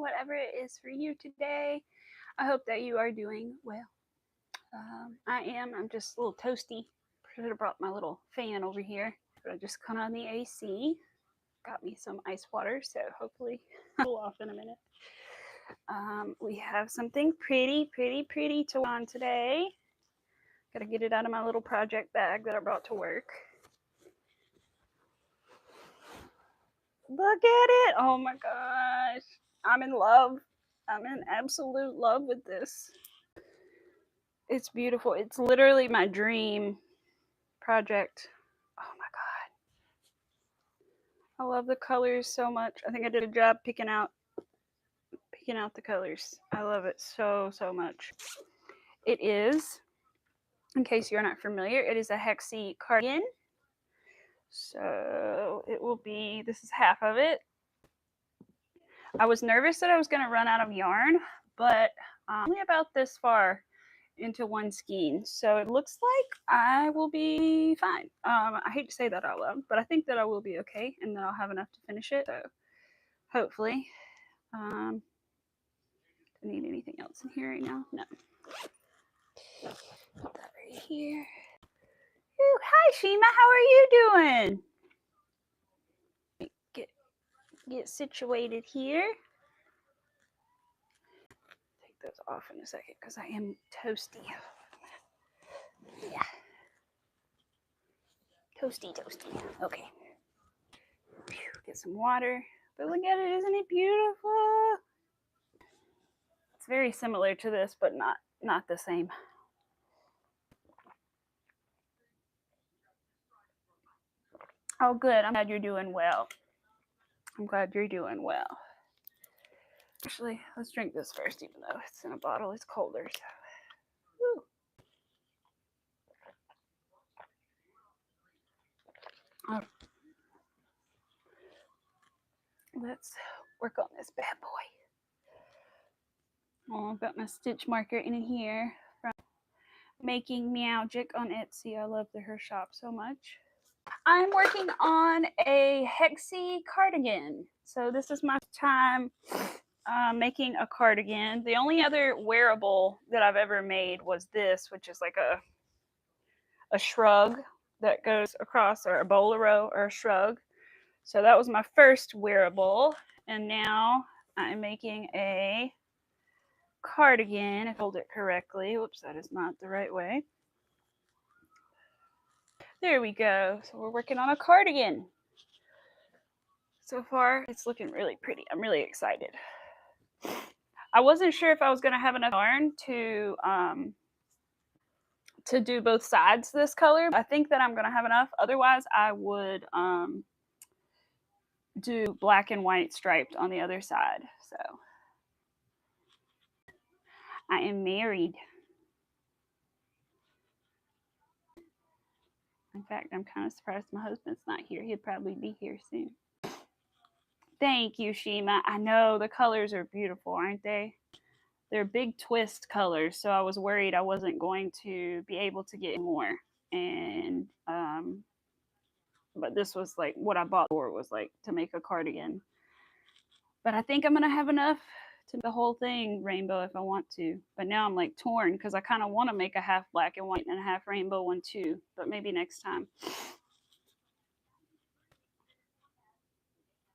whatever it is for you today. I hope that you are doing well. I'm just a little toasty. Should have brought my little fan over here, but I just cut on the AC. Got me some ice water, so hopefully I'll cool off in a minute. We have something pretty to work on today. Gotta get it out of my little project bag that I brought to work. Look at it! Oh my gosh, I'm in love. I'm in absolute love with this. It's beautiful. It's literally my dream project. Oh my god, I love the colors so much. I think I did a good job picking out the colors. I love it so much. It is, in case you're not familiar, it is a hexie cardigan. So it will be, this is half of it. I was nervous that I was going to run out of yarn, but only about this far into one skein, so it looks like I will be fine. I hate to say that out loud, but I think that I will be okay, and that I'll have enough to finish it. So hopefully, do I need anything else in here right now? No. Put that right here. Ooh, hi Shima, how are you doing? Get situated here. Take those off in a second because I am toasty. Yeah. Toasty. Okay. Get some water. But look at it, isn't it beautiful? It's very similar to this, but not the same. Oh, good. I'm glad you're doing well. Actually, let's drink this first, even though it's in a bottle. It's colder. So. Oh. Let's work on this bad boy. Oh, I've got my stitch marker in here from Making Meowgic on Etsy. I love her shop so much. I'm working on a hexie cardigan. So this is my time making a cardigan. The only other wearable that I've ever made was this, which is like a shrug that goes across, or a bolero or a shrug. So that was my first wearable, and now I'm making a cardigan, if I hold it correctly. Whoops, that is not the right way. There we go. So we're working on a cardigan. So far, it's looking really pretty. I'm really excited. I wasn't sure if I was going to have enough yarn to do both sides this color. I think that I'm going to have enough. Otherwise, I would do black and white striped on the other side. So I am married. In fact, I'm kind of surprised my husband's not here. He'd probably be here soon. Thank you, Shima. I know the colors are beautiful, aren't they? They're big twist colors, so I was worried I wasn't going to be able to get more. And but this was like what I bought for, was like to make a cardigan. But I think I'm gonna have enough to make the whole thing rainbow if I want to. But now I'm like torn because I kind of want to make a half black and white and a half rainbow one too. But maybe next time.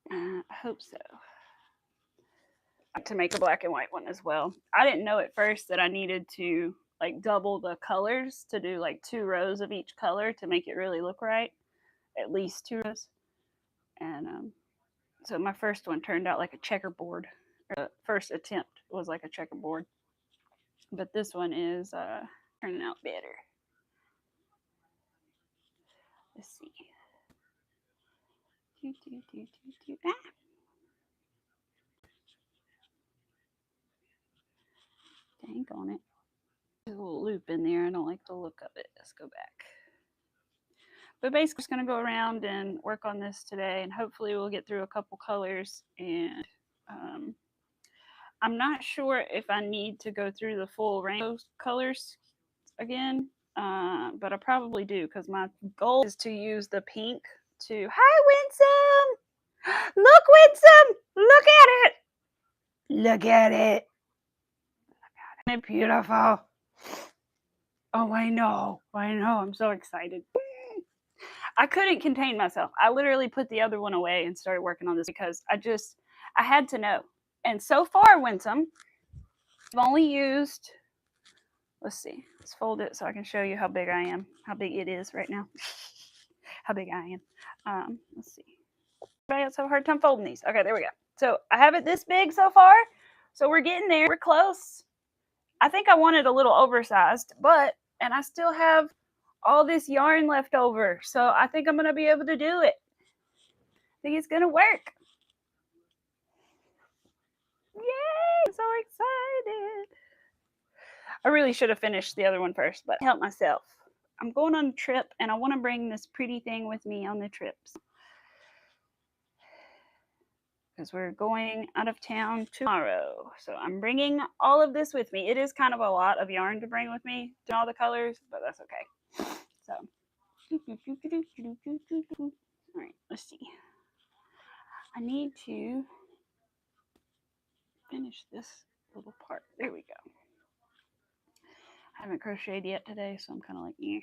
I hope so. To make a black and white one as well. I didn't know at first that I needed to like double the colors, to do like 2 rows of each color to make it really look right. At least 2 rows. And so my first one turned out like a checkerboard. Or the first attempt was like a checkerboard. But this one is turning out better. Let's see. Ah. Dang on it. There's a little loop in there. I don't like the look of it. Let's go back. But basically, just going to go around and work on this today, and hopefully we'll get through a couple colors. And I'm not sure if I need to go through the full rainbow colors again, but I probably do, because my goal is to use the pink to... Hi, Winsome! Look, Winsome! Look at it! Look at it. Isn't it beautiful? Oh, I know. I'm so excited. I couldn't contain myself. I literally put the other one away and started working on this because I had to know. And so far, Winsome, I've only used, let's see, let's fold it so I can show you how big I am, how big it is right now, how big I am. Let's see. Everybody else have a hard time folding these. Okay, there we go. So I have it this big so far. So we're getting there. We're close. I think I want it a little oversized, and I still have all this yarn left over. So I think I'm going to be able to do it. I think it's going to work. Yay! I'm so excited. I really should have finished the other one first, but help myself. I'm going on a trip and I want to bring this pretty thing with me on the trips. Because we're going out of town tomorrow. So I'm bringing all of this with me. It is kind of a lot of yarn to bring with me to all the colors, but that's okay. So, all right, let's see. I need to finish this little part. There we go. I haven't crocheted yet today, so I'm kind of like, eh.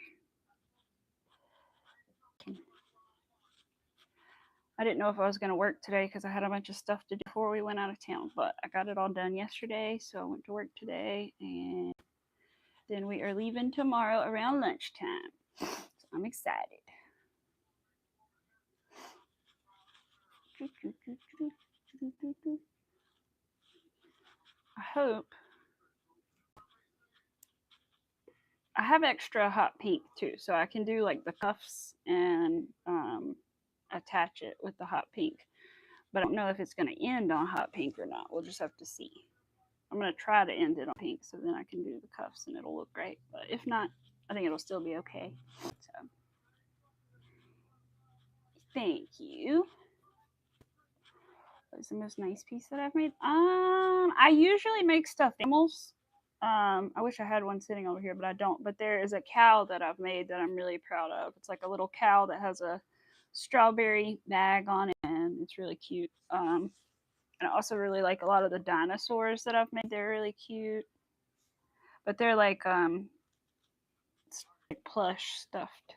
I didn't know if I was going to work today because I had a bunch of stuff to do before we went out of town, but I got it all done yesterday, so I went to work today, and then we are leaving tomorrow around lunchtime. So I'm excited. I hope I have extra hot pink too, so I can do like the cuffs and attach it with the hot pink. But I don't know if it's going to end on hot pink or not. We'll just have to see. I'm going to try to end it on pink so then I can do the cuffs and it'll look great. But if not, I think it'll still be okay. So, thank you. That's the most nice piece that I've made. I usually make stuffed animals. I wish I had one sitting over here, but I don't. But there is a cow that I've made that I'm really proud of. It's like a little cow that has a strawberry bag on it, and it's really cute. And I also really like a lot of the dinosaurs that I've made. They're really cute, but they're like plush stuffed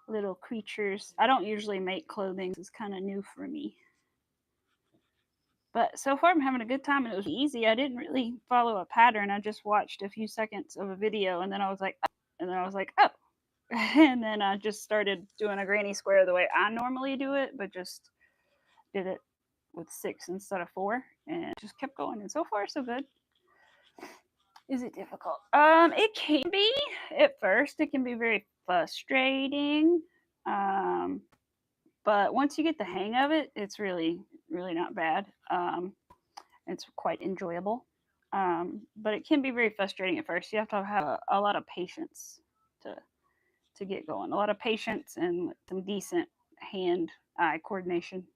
little creatures. I don't usually make clothing. It's kind of new for me. But so far I'm having a good time and it was easy. I didn't really follow a pattern. I just watched a few seconds of a video and then I was like, oh. And then I just started doing a granny square the way I normally do it, but just did it with 6 instead of 4 and just kept going. And so far so good. Is it difficult? It can be at first. It can be very frustrating. But once you get the hang of it, it's really, really not bad. It's quite enjoyable. But it can be very frustrating at first. You have to have a lot of patience to get going. A lot of patience and some decent hand-eye coordination.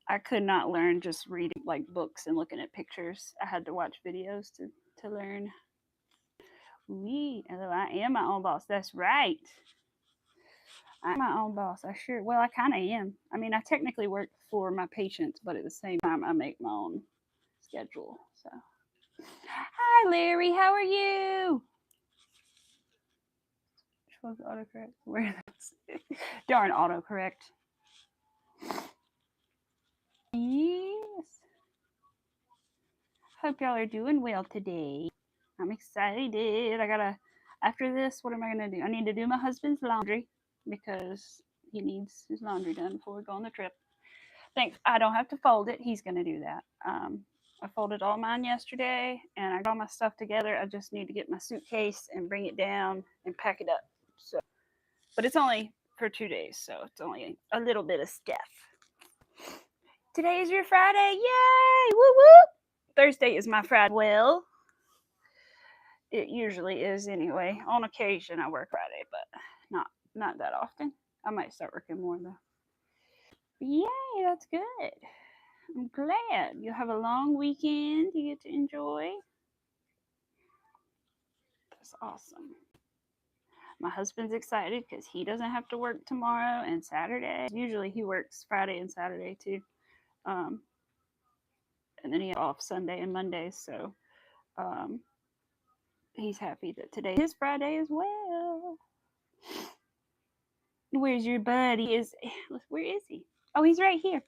I could not learn just reading like books and looking at pictures. I had to watch videos to learn. Although I am my own boss. That's right. I'm my own boss. I kind of am. I mean, I technically work for my patients, but at the same time, I make my own schedule. So, hi, Larry. How are you? Which one's autocorrect? Where is this? Darn autocorrect. Yes. Hope y'all are doing well today. I'm excited. After this, what am I going to do? I need to do my husband's laundry because he needs his laundry done before we go on the trip. Thanks. I don't have to fold it. He's going to do that. I folded all mine yesterday and I got all my stuff together. I just need to get my suitcase and bring it down and pack it up. So, but it's only for 2 days, so it's only a little bit of stuff. Today is your Friday. Yay! Woo woo! Thursday is my Friday. Well, it usually is anyway. On occasion I work Friday, but not that often. I might start working more though. Yay, that's good. I'm glad you have a long weekend you get to enjoy. That's awesome. My husband's excited because he doesn't have to work tomorrow and Saturday. Usually he works Friday and Saturday too. Um, and then he has off Sunday and Mondays. So um, he's happy that today is Friday as well. Where's your buddy? Where is he? Oh, he's right here.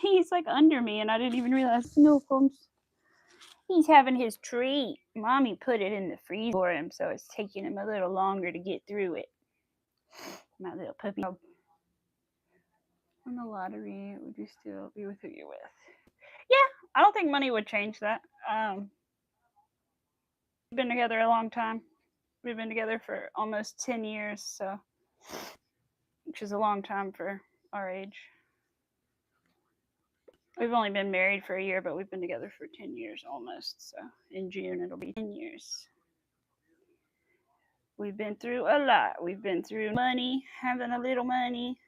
He's like under me, and I didn't even realize. No, comes. He's having his treat. Mommy put it in the freezer for him, so it's taking him a little longer to get through it. My little puppy. On the lottery, would you still be with who you're with? Yeah, I don't think money would change that. We've been together a long time. We've been together for almost 10 years, so which is a long time for our age. We've only been married for a year, but we've been together for 10 years almost. So in June, it'll be 10 years. We've been through a lot. We've been through money, having a little money,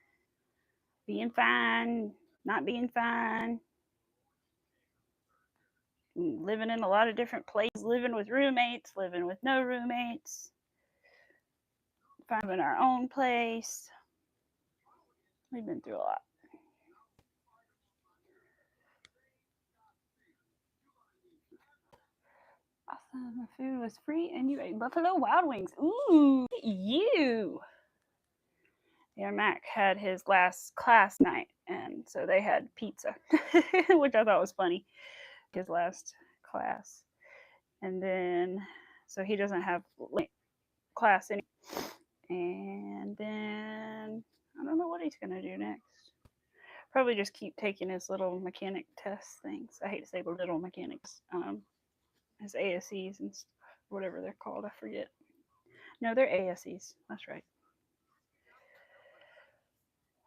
being fine, not being fine, living in a lot of different places, living with roommates, living with no roommates, finding our own place. We've been through a lot. Awesome. The food was free and you ate Buffalo Wild Wings. Ooh, you. Yeah, Mac had his last class night, and so they had pizza, which I thought was funny. His last class. And then, so he doesn't have class anymore. And then, I don't know what he's going to do next. Probably just keep taking his little mechanic test things. I hate to say little mechanics. His ASEs and stuff, whatever they're called. I forget. No, they're ASEs. That's right.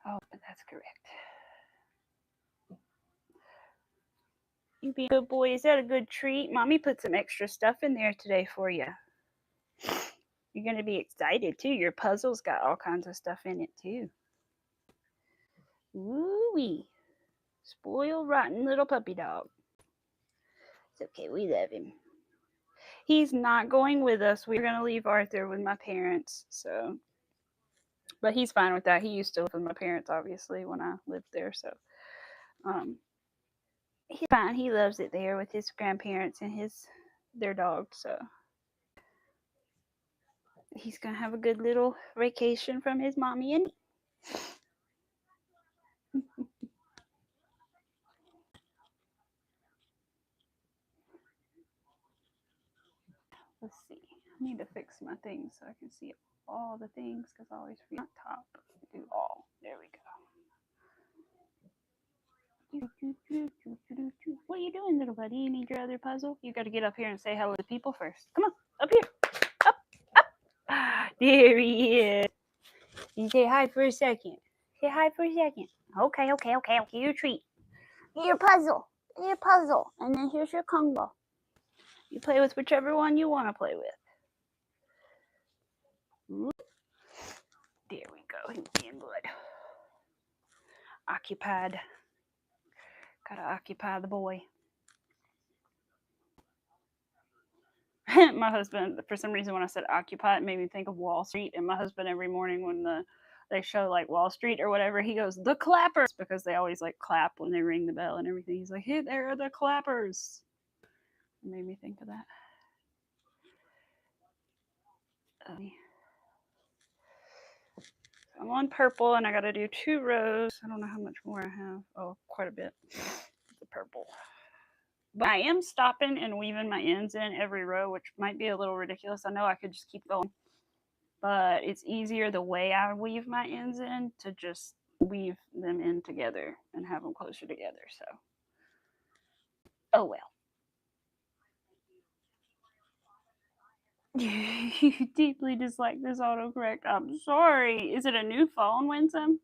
Oh, that's correct. You being a good boy. Is that a good treat? Mommy put some extra stuff in there today for you. You're going to be excited too. Your puzzle's got all kinds of stuff in it too. Woo-wee. Spoiled, rotten little puppy dog. It's okay. We love him. He's not going with us. We're going to leave Arthur with my parents. So, but he's fine with that. He used to live with my parents, obviously, when I lived there. So, he's fine. He loves it there with his grandparents and their dog. So, he's going to have a good little vacation from his mommy and me. Let's see. I need to fix my things so I can see all the things because I always forget top. Do all. There we go. What are you doing, little buddy? You need your other puzzle? You got to get up here and say hello to people first. Come on, up here. Up, up. There he is. You say hi for a second. Say hi for a second. Okay. Your treat. Your puzzle. Your puzzle. And then here's your Kong ball. You play with whichever one you want to play with. There we go. He's being good. Occupied. Gotta occupy the boy. My husband, for some reason, when I said occupy, it made me think of Wall Street. And my husband, every morning when they show like Wall Street or whatever, he goes, "The clappers," because they always like clap when they ring the bell and everything. He's like, "Hey, there are the clappers." It made me think of that. I'm on purple and I got to do 2 rows. I don't know how much more I have. Oh, quite a bit. The purple. But I am stopping and weaving my ends in every row, which might be a little ridiculous. I know I could just keep going, but it's easier the way I weave my ends in to just weave them in together and have them closer together. So, oh well. You deeply dislike this autocorrect. I'm sorry. Is it a new phone, Winsome?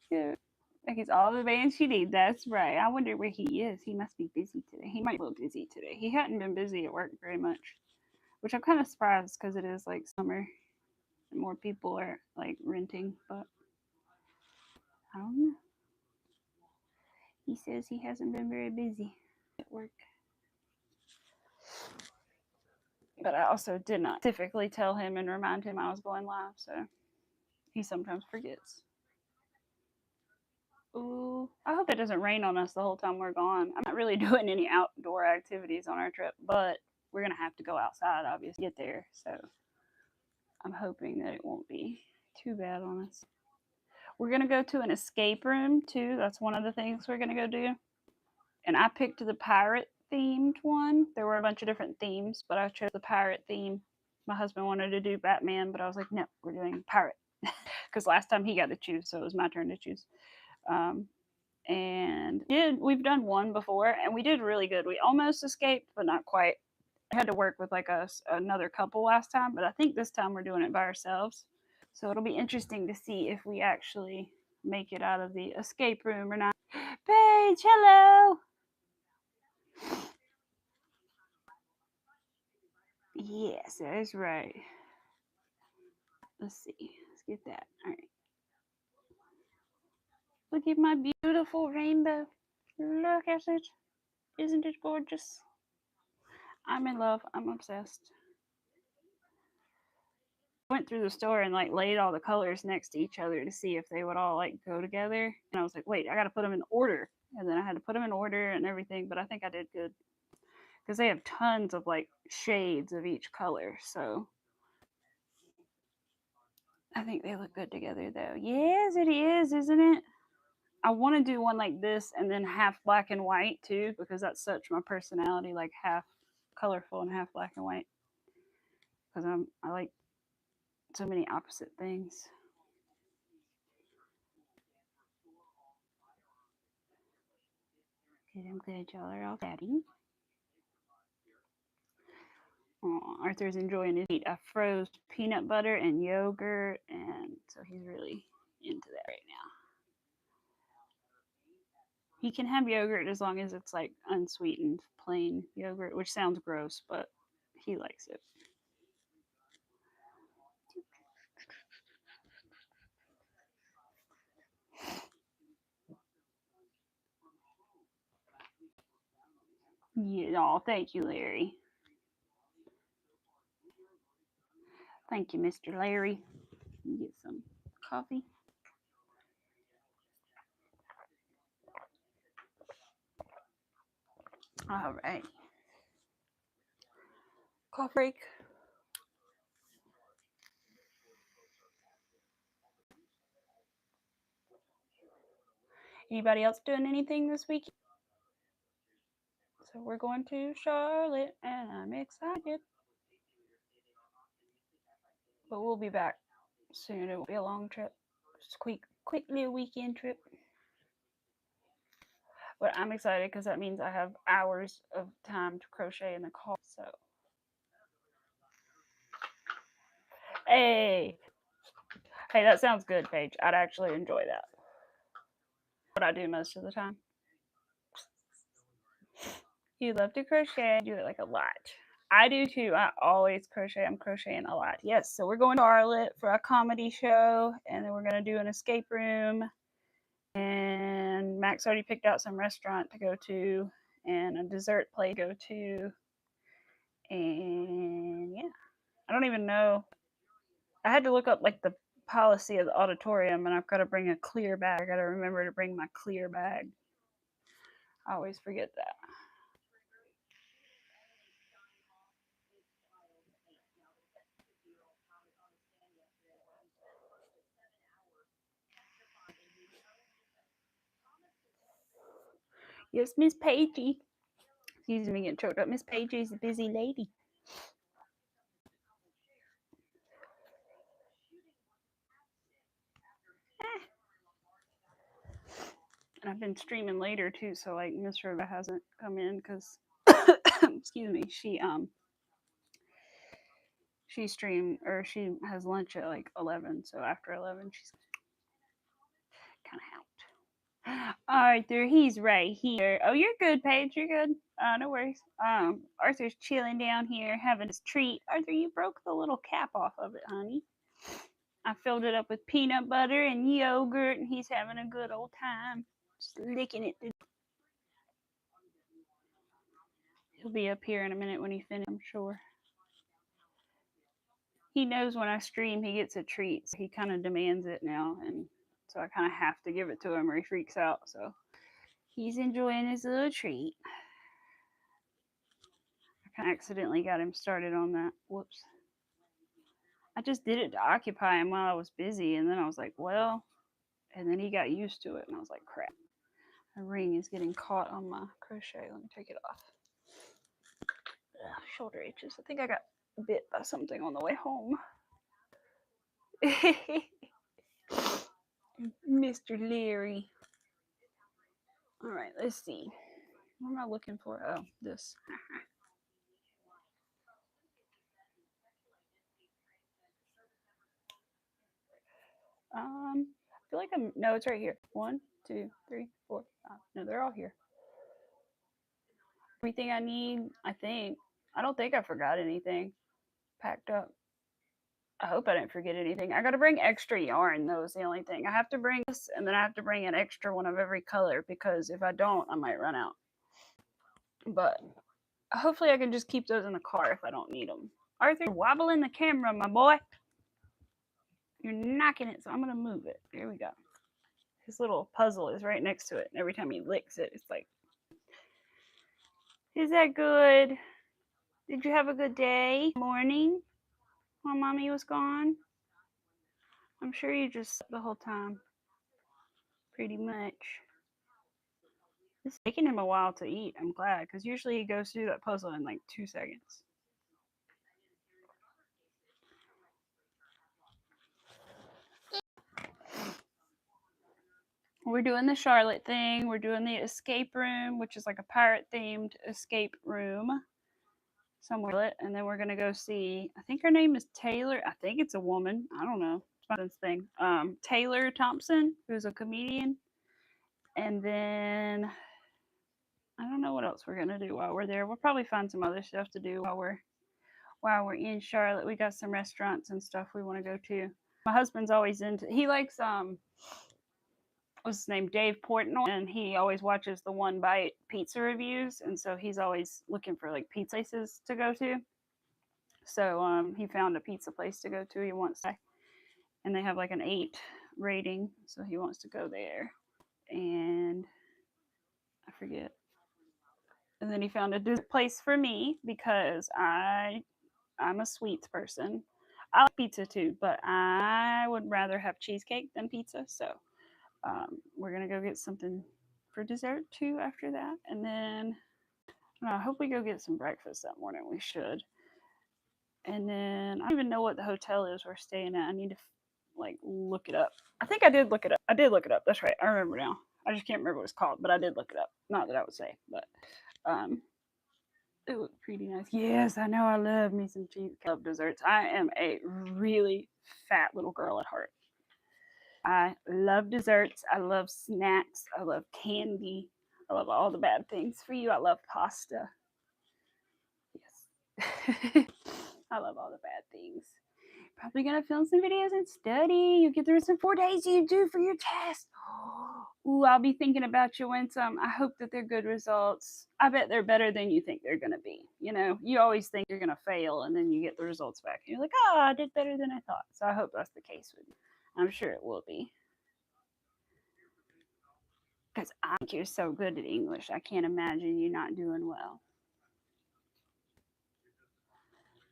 Yeah. Like it's all the bands you need. That's right. I wonder where he is. He must be busy today. He might be a little busy today. He hadn't been busy at work very much, which I'm kind of surprised because it is like summer and more people are like renting. But I don't know. He says he hasn't been very busy at work. But I also did not specifically tell him and remind him I was going live, so he sometimes forgets. Ooh, I hope it doesn't rain on us the whole time we're gone. I'm not really doing any outdoor activities on our trip, but we're gonna have to go outside, obviously, to get there. So I'm hoping that it won't be too bad on us. We're gonna go to an escape room too. That's one of the things we're gonna go do. And I picked the pirate themed one. There were a bunch of different themes, but I chose the pirate theme. My husband wanted to do Batman, but I was like, no, we're doing pirate. Because last time he got to choose, so it was my turn to choose. And we've done one before, and we did really good. We almost escaped, but not quite. I had to work with like another couple last time, but I think this time we're doing it by ourselves. So it'll be interesting to see if we actually make it out of the escape room or not. Paige, hello. Yes, that is right. Let's see. Let's get that. All right. Look at my beautiful rainbow. Look at it. Isn't it gorgeous? I'm in love. I'm obsessed. Went through the store and like laid all the colors next to each other to see if they would all like go together. And I was like, wait, I got to put them in order. And then I had to put them in order and everything. But I think I did good because they have tons of like shades of each color. So I think they look good together though. Yes, it is, isn't it? I want to do one like this and then half black and white too, because that's such my personality, like half colorful and half black and white. Because I like so many opposite things. Good, I'm glad y'all are all fatty. Oh, Arthur's enjoying his meat. I froze peanut butter and yogurt, and so he's really into that right now. He can have yogurt as long as it's like unsweetened, plain yogurt, which sounds gross, but he likes it. Yeah, oh, thank you, Larry. Thank you, Mr. Larry. Get some coffee. All right. Coffee break. Anybody else doing anything this week? So we're going to Charlotte, and I'm excited. But we'll be back soon. It won't be a long trip. Just a quick little weekend trip. But I'm excited because that means I have hours of time to crochet in the car. So, hey, that sounds good, Paige. I'd actually enjoy that. What I do most of the time. You love to crochet. I do it like a lot. I do too. I always crochet. I'm crocheting a lot. Yes. So we're going to Charlotte for a comedy show, and then we're gonna do an escape room. And Max already picked out some restaurant to go to, and a dessert place to go to. And yeah, I don't even know. I had to look up like the policy of the auditorium, and I've got to bring a clear bag. I got to remember to bring my clear bag. I always forget that. Yes, Miss Pagey. Excuse me, getting choked up. Miss Pagey's a busy lady. And I've been streaming later too, so like Miss Rebecca hasn't come in because, excuse me, she streamed or she has lunch at like 11, so after 11 she's kind of out. Arthur, he's right here. Oh, you're good, Paige. You're good. No worries. Arthur's chilling down here having his treat. Arthur, you broke the little cap off of it, honey. I filled it up with peanut butter and yogurt, and he's having a good old time. Just licking it. He'll be up here in a minute when he finishes, I'm sure. he knows when I stream he gets a treat. So he kind of demands it now, and so I kind of have to give it to him or he freaks out. So he's enjoying his little treat. I kind of accidentally got him started on that. Whoops. I just did it to occupy him while I was busy, and then I was like, well, and then he got used to it, and I was like, crap. My ring is getting caught on my crochet. Let me take it off. Ugh, shoulder itches. I think I got bit by something on the way home. Mr. Larry. All right, let's see. What am I looking for? Oh, this. I feel like no, it's right here. 1, 2, 3, 4, 5. No, they're all here. Everything I need, I think. I don't think I forgot anything packed up. I hope I didn't forget anything. I got to bring extra yarn, though, is the only thing. I have to bring this, and then I have to bring an extra one of every color, because if I don't, I might run out. But hopefully I can just keep those in the car if I don't need them. Arthur, you're wobbling the camera, my boy. You're knocking it, so I'm going to move it. Here we go. His little puzzle is right next to it, and every time he licks it, it's like, is that good? Did you have a good day? Morning? While mommy was gone? I'm sure you just slept the whole time. Pretty much. It's taking him a while to eat. I'm glad, because usually he goes through that puzzle in like 2 seconds. We're doing the Charlotte thing. We're doing the escape room, which is like a pirate-themed escape room somewhere. And then we're going to go see, I think her name is Taylor. I think it's a woman. I don't know. It's my thing. Taylor Thompson, who's a comedian. And then I don't know what else we're going to do while we're there. We'll probably find some other stuff to do while we're in Charlotte. We got some restaurants and stuff we want to go to. My husband's always he likes what's his name, Dave Portnoy, and he always watches the One Bite pizza reviews, and so he's always looking for like pizza places to go to. So he found a pizza place to go to. He wants to, and they have like an 8 rating, so he wants to go there. And I forget. And then he found a dessert place for me, because I'm a sweets person. I like pizza too, but I would rather have cheesecake than pizza. So we're gonna go get something for dessert too after that, and then I hope we go get some breakfast that morning. We should. And then I don't even know what the hotel is we're staying at. I need to like look it up. I think I did look it up. I did look it up. That's right. I remember now. I just can't remember what it's called, but I did look it up. Not that I would say, but it looked pretty nice. Yes, I know. I love me some cheesecake. I love desserts. I am a really fat little girl at heart. I love desserts. I love snacks. I love candy. I love all the bad things for you. I love pasta. Yes. I love all the bad things. Probably gonna film some videos and study. You get through some 4 days you do for your test. Ooh, I'll be thinking about you when some. I hope that they're good results. I bet they're better than you think they're gonna be. You know, you always think you're gonna fail, and then you get the results back, and you're like, oh, I did better than I thought. So I hope that's the case with you. I'm sure it will be. Because I think you're so good at English. I can't imagine you not doing well.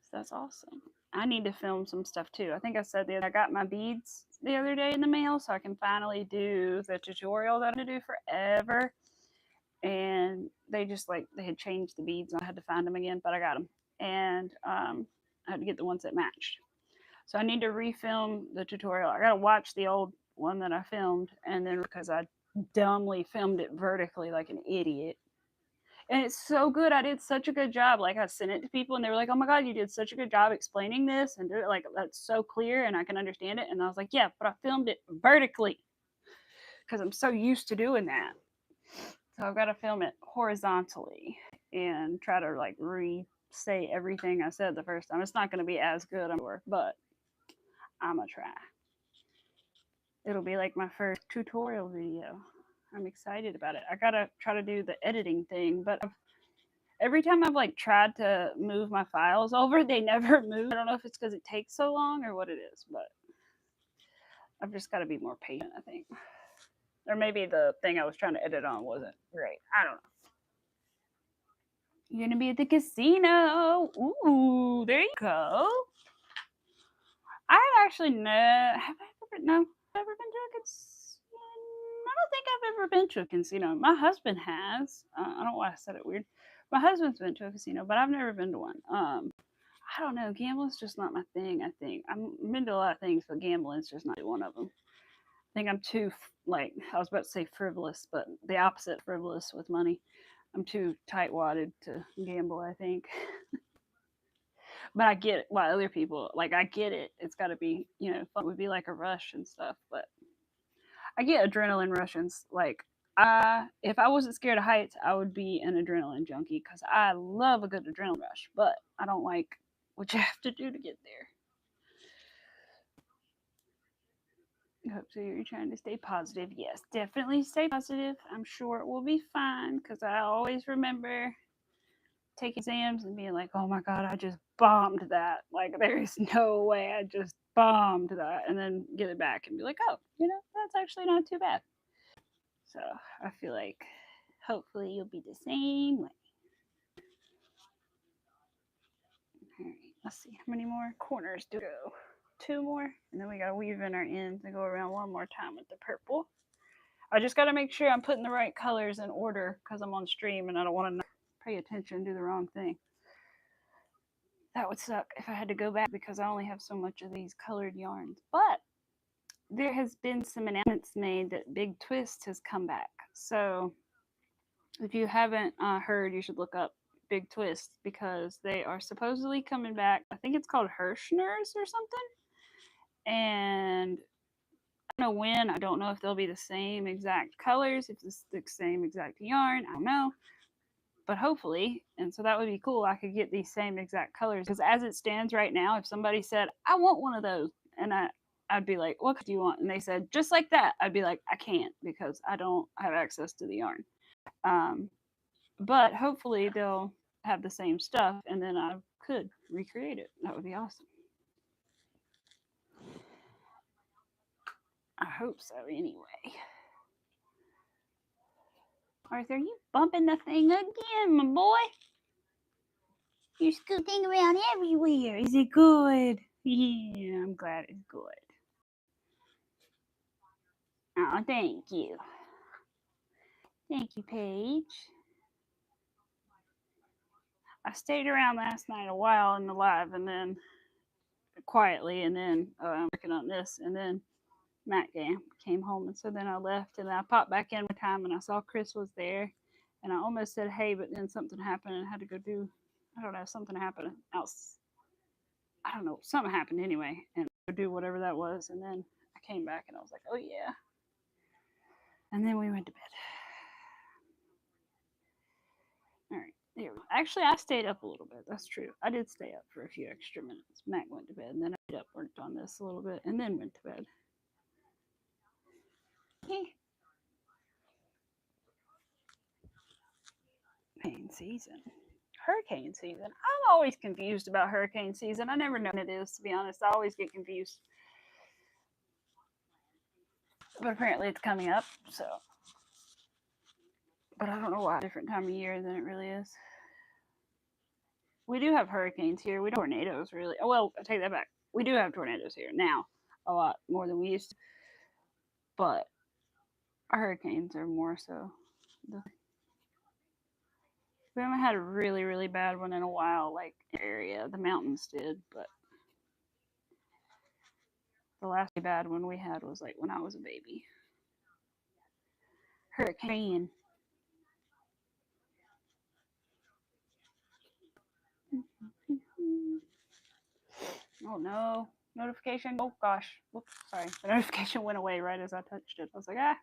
So that's awesome. I need to film some stuff too. I think I said I got my beads the other day in the mail, so I can finally do the tutorial that I'm going to do forever. And they just they had changed the beads. I had to find them again, but I got them. And I had to get the ones that matched. So I need to refilm the tutorial. I got to watch the old one that I filmed, and then because I dumbly filmed it vertically like an idiot. And it's so good. I did such a good job. Like, I sent it to people, and they were like, oh my God, you did such a good job explaining this. And they're like, that's so clear, and I can understand it. And I was like, yeah, but I filmed it vertically because I'm so used to doing that. So I've got to film it horizontally and try to re-say everything I said the first time. It's not going to be as good, I'm sure, but I'm going to try. It'll be like my first tutorial video. I'm excited about it. I got to try to do the editing thing, but every time I've like tried to move my files over, they never move. I don't know if it's because it takes so long or what it is, but I've just got to be more patient, I think. Or maybe the thing I was trying to edit on wasn't great. I don't know. You're gonna be at the casino. Ooh, there you go. I actually know. Have I ever been to a casino? I don't think I've ever been to a casino. My husband has. I don't know why I said it weird. My husband's been to a casino, but I've never been to one. I don't know. Gambling's just not my thing. I think I'm into a lot of things, but gambling's just not one of them. I think I'm too like I was about to say frivolous, but the opposite frivolous with money. I'm too tight-wadded to gamble, I think. But I get it. Why other people like I get it. It's got to be fun. It would be like a rush and stuff. But I get adrenaline rushes. Like if I wasn't scared of heights, I would be an adrenaline junkie because I love a good adrenaline rush. But I don't like what you have to do to get there. I hope so. You're trying to stay positive. Yes, definitely stay positive. I'm sure it will be fine because I always remember taking exams and being like, oh my God, I just bombed that. Like, there's no way I just bombed that. And then get it back and be like, oh, that's actually not too bad. So I feel like hopefully you'll be the same way. All right, let's see. How many more corners do we go? 2 more. And then we got to weave in our ends and go around one more time with the purple. I just got to make sure I'm putting the right colors in order because I'm on stream and I don't want to pay attention and do the wrong thing. That would suck if I had to go back because I only have so much of these colored yarns. But there has been some announcements made that Big Twist has come back. So if you haven't heard, you should look up Big Twist because they are supposedly coming back. I think it's called Hirschner's or something. And I don't know when. I don't know if they'll be the same exact colors, if it's the same exact yarn. I don't know. But hopefully, and so that would be cool. I could get these same exact colors because as it stands right now, if somebody said, I want one of those, and I'd be like, what do you want? And they said, just like that. I'd be like, I can't because I don't have access to the yarn. But hopefully they'll have the same stuff and then I could recreate it. That would be awesome. I hope so anyway. Arthur, you bumping the thing again, my boy. You're scooting around everywhere. Is it good? Yeah, I'm glad it's good. Oh, thank you. Thank you, Paige. I stayed around last night a while in the live and then quietly and then working on this and then Matt came home and so then I left and I popped back in one time and I saw Chris was there and I almost said hey, but then something happened and I had to go do, I don't know, something happened else. I don't know, something happened anyway and I do whatever that was and then I came back and I was like, oh yeah. And then we went to bed. All right, there we go. Actually, I stayed up a little bit. That's true. I did stay up for a few extra minutes. Matt went to bed and then I stayed up, worked on this a little bit and then went to bed. Hurricane season. Hurricane season. I'm always confused about hurricane season. I never know when it is, to be honest. I always get confused. But apparently it's coming up, so. But I don't know why. Different time of year than it really is. We do have hurricanes here. We don't have tornadoes, really. Oh, well, I take that back. We do have tornadoes here now. A lot more than we used to. But our hurricanes are more so. We haven't had a really, really bad one in a while, like area. The mountains did, but the last bad one we had was like when I was a baby. Hurricane. Oh no. Notification. Oh gosh. Oops, sorry. The notification went away right as I touched it. I was like, ah.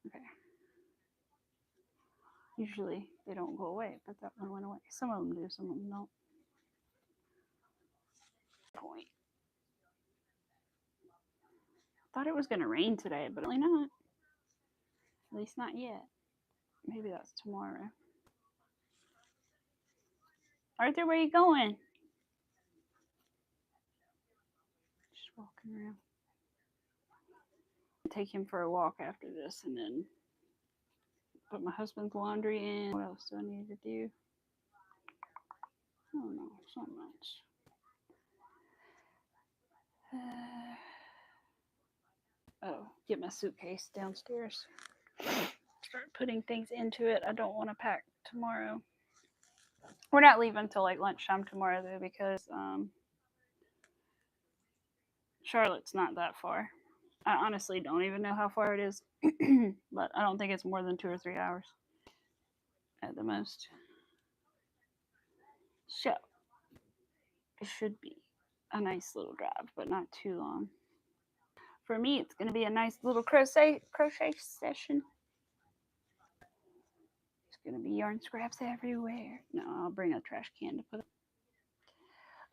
Okay. Usually they don't go away, but that one went away. Some of them do, some of them don't. Point. Thought it was going to rain today, but really not. At least not yet. Maybe that's tomorrow. Arthur, where you going? Just walking around. Take him for a walk after this and then put my husband's laundry in. What else do I need to do? I don't know, so much. Oh, get my suitcase downstairs. Start putting things into it. I don't want to pack tomorrow. We're not leaving until like lunchtime tomorrow though because Charlotte's not that far. I honestly don't even know how far it is, but I don't think it's more than 2 or 3 hours at the most. So it should be a nice little drive, but not too long. For me, it's going to be a nice little crochet session. It's going to be yarn scraps everywhere. No, I'll bring a trash can to put it.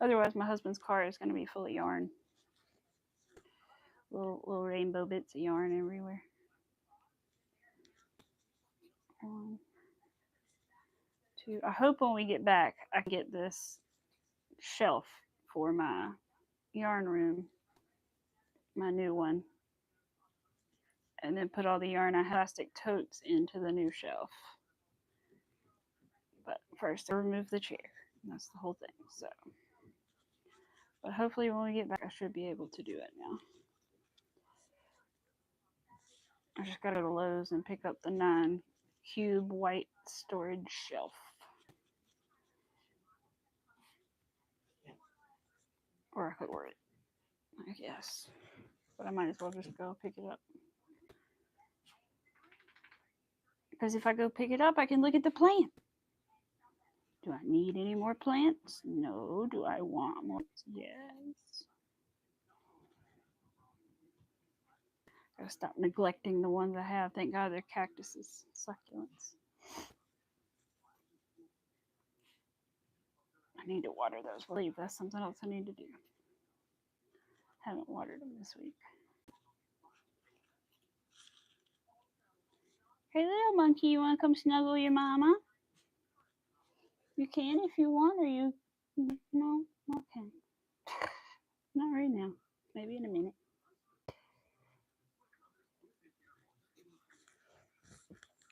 Otherwise, my husband's car is going to be full of yarn. Little rainbow bits of yarn everywhere. 1, 2. I hope when we get back, I can get this shelf for my yarn room, my new one, and then put all the yarn I have plastic totes into the new shelf. But first, I remove the chair. That's the whole thing. So, but hopefully, when we get back, I should be able to do it now. I just gotta go to Lowe's and pick up the 9-cube white storage shelf. Or I could order it, I guess. But I might as well just go pick it up. Because if I go pick it up, I can look at the plant. Do I need any more plants? No. Do I want more? Yes. Gotta stop neglecting the ones I have. Thank God they're cactuses, succulents. I need to water those. I believe that's something else I need to do. Haven't watered them this week. Hey, little monkey, you want to come snuggle your mama? You can if you want, or you... No? Okay. Not right now. Maybe in a minute.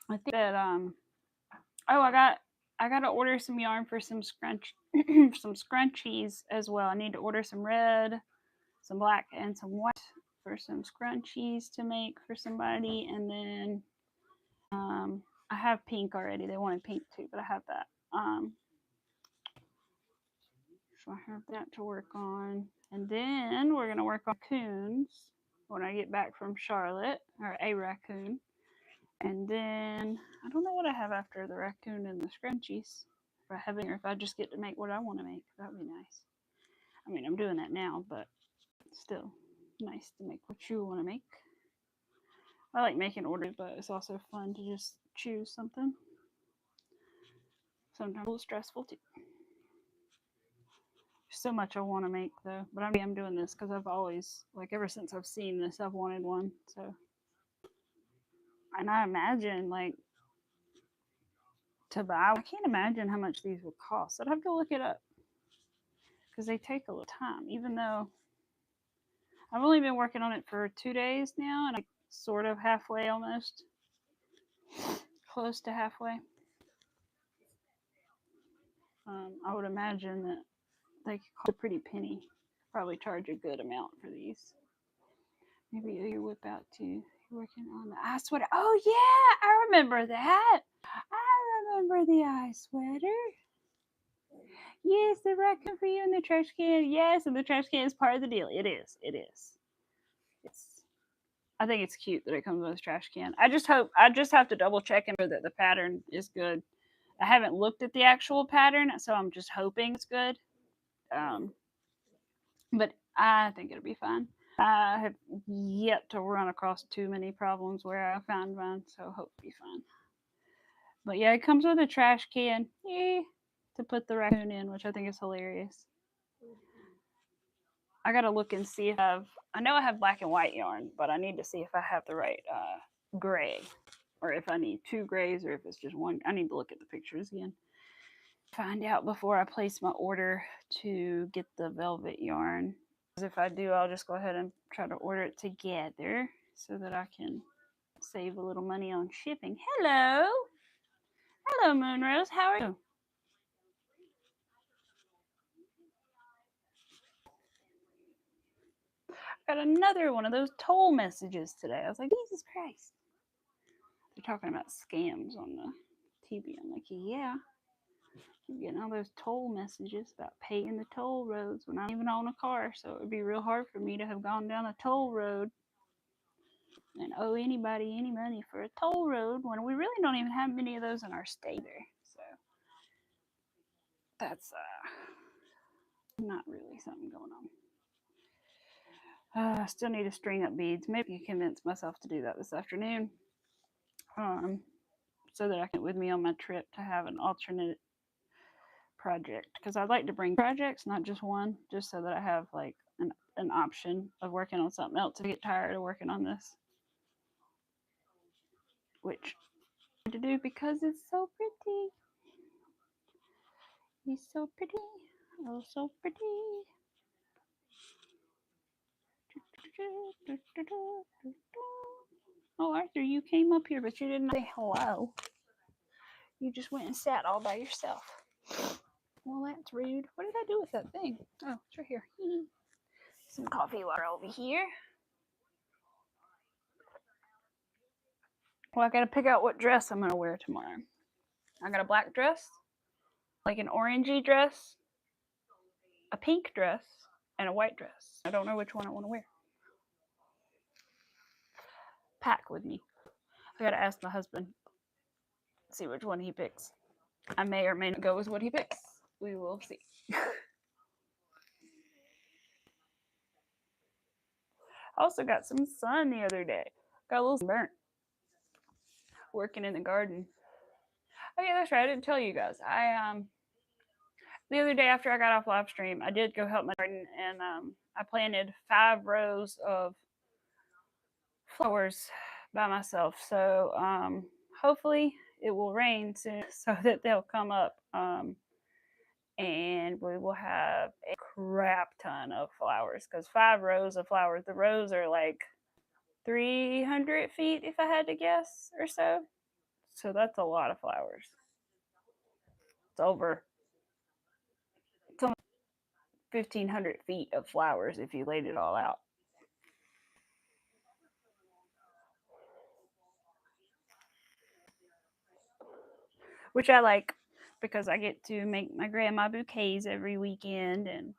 I think that, oh, I got to order some yarn for some some scrunchies as well. I need to order some red, some black, and some white for some scrunchies to make for somebody. And then I have pink already. They wanted pink too, but I have that. So I have that to work on. And then we're going to work on raccoons when I get back from Charlotte, or a raccoon. And then I don't know what I have after the raccoon and the scrunchies. If I have any, or if I just get to make what I want to make, that would be nice. I mean, I'm doing that now, but still nice to make what you want to make. I like making orders, but it's also fun to just choose something. Sometimes a little stressful too. There's so much I want to make though, but I'm doing this because I've always, like, ever since I've seen this, I've wanted one. So, and I imagine, like, to buy, I can't imagine how much these would cost. I'd have to look it up because they take a little time, even though I've only been working on it for 2 days now, and I'm sort of halfway, almost close to halfway. I would imagine that they could cost a pretty penny. Probably charge a good amount for these. Maybe you whip out too. You're working on the eye sweater. Oh yeah, I remember that. I remember the eye sweater. Yes, the raccoon for you in the trash can. Yes, and the trash can is part of the deal. It is. It is. It's. I think it's cute that it comes with a trash can. I just have to double check and that the pattern is good. I haven't looked at the actual pattern, so I'm just hoping it's good. But I think it'll be fine. I have yet to run across too many problems where I found mine, so hope it'll be fine. But yeah, it comes with a trash can to put the raccoon in, which I think is hilarious. I gotta look and see if I know I have black and white yarn, but I need to see if I have the right gray, or if I need 2 grays, or if it's just one. I need to look at the pictures again. find out before I place my order to get the velvet yarn. Because if I do, I'll just go ahead and try to order it together so that I can save a little money on shipping. Hello! Hello, Moonrose. How are you? Got another one of those toll messages today. I was like, Jesus Christ. They're talking about scams on the TV. I'm like, yeah. I'm getting all those toll messages about paying the toll roads when I'm even on a car. So it would be real hard for me to have gone down a toll road and owe anybody any money for a toll road when we really don't even have many of those in our state there. So that's not really something going on. I still need to string up beads. Maybe I can convince myself to do that this afternoon. So that I can with me on my trip to have an alternate project, because I'd like to bring projects, not just one, just so that I have like an option of working on something else if I get tired of working on this, which I to do because it's so pretty. He's so pretty. Oh, so pretty. Oh, Arthur, you came up here, but you didn't say hello. You just went and sat all by yourself. Well, that's rude. What did I do with that thing? Oh, it's right here. Some coffee water over here. Well, I gotta pick out what dress I'm gonna wear tomorrow. I got a black dress, like an orangey dress, a pink dress, and a white dress. I don't know which one I want to wear. Pack with me. I gotta ask my husband, see which one he picks. I may or may not go with what he picks. We will see. I also got some sun the other day. Got a little burnt working in the garden. Oh yeah, that's right. I didn't tell you guys. The other day after I got off live stream, I did go help my garden, and I planted 5 rows of flowers by myself. So hopefully it will rain soon so that they'll come up, and we will have a crap ton of flowers, because 5 rows of flowers, the rows are like 300 feet if I had to guess or so. So that's a lot of flowers. It's over 1,500 feet of flowers if you laid it all out. Which I like, because I get to make my grandma bouquets every weekend, and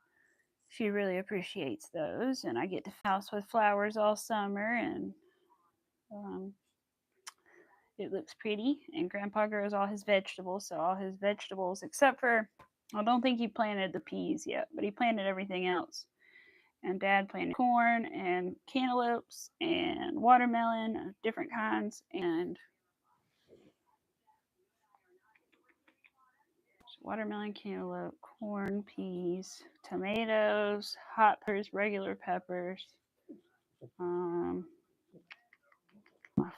she really appreciates those. And I get to house with flowers all summer, and it looks pretty. And Grandpa grows all his vegetables, so all his vegetables, except for, I don't think he planted the peas yet, but he planted everything else. And Dad planted corn and cantaloupes and watermelon of different kinds, and watermelon, cantaloupe, corn, peas, tomatoes, hot peppers, regular peppers, my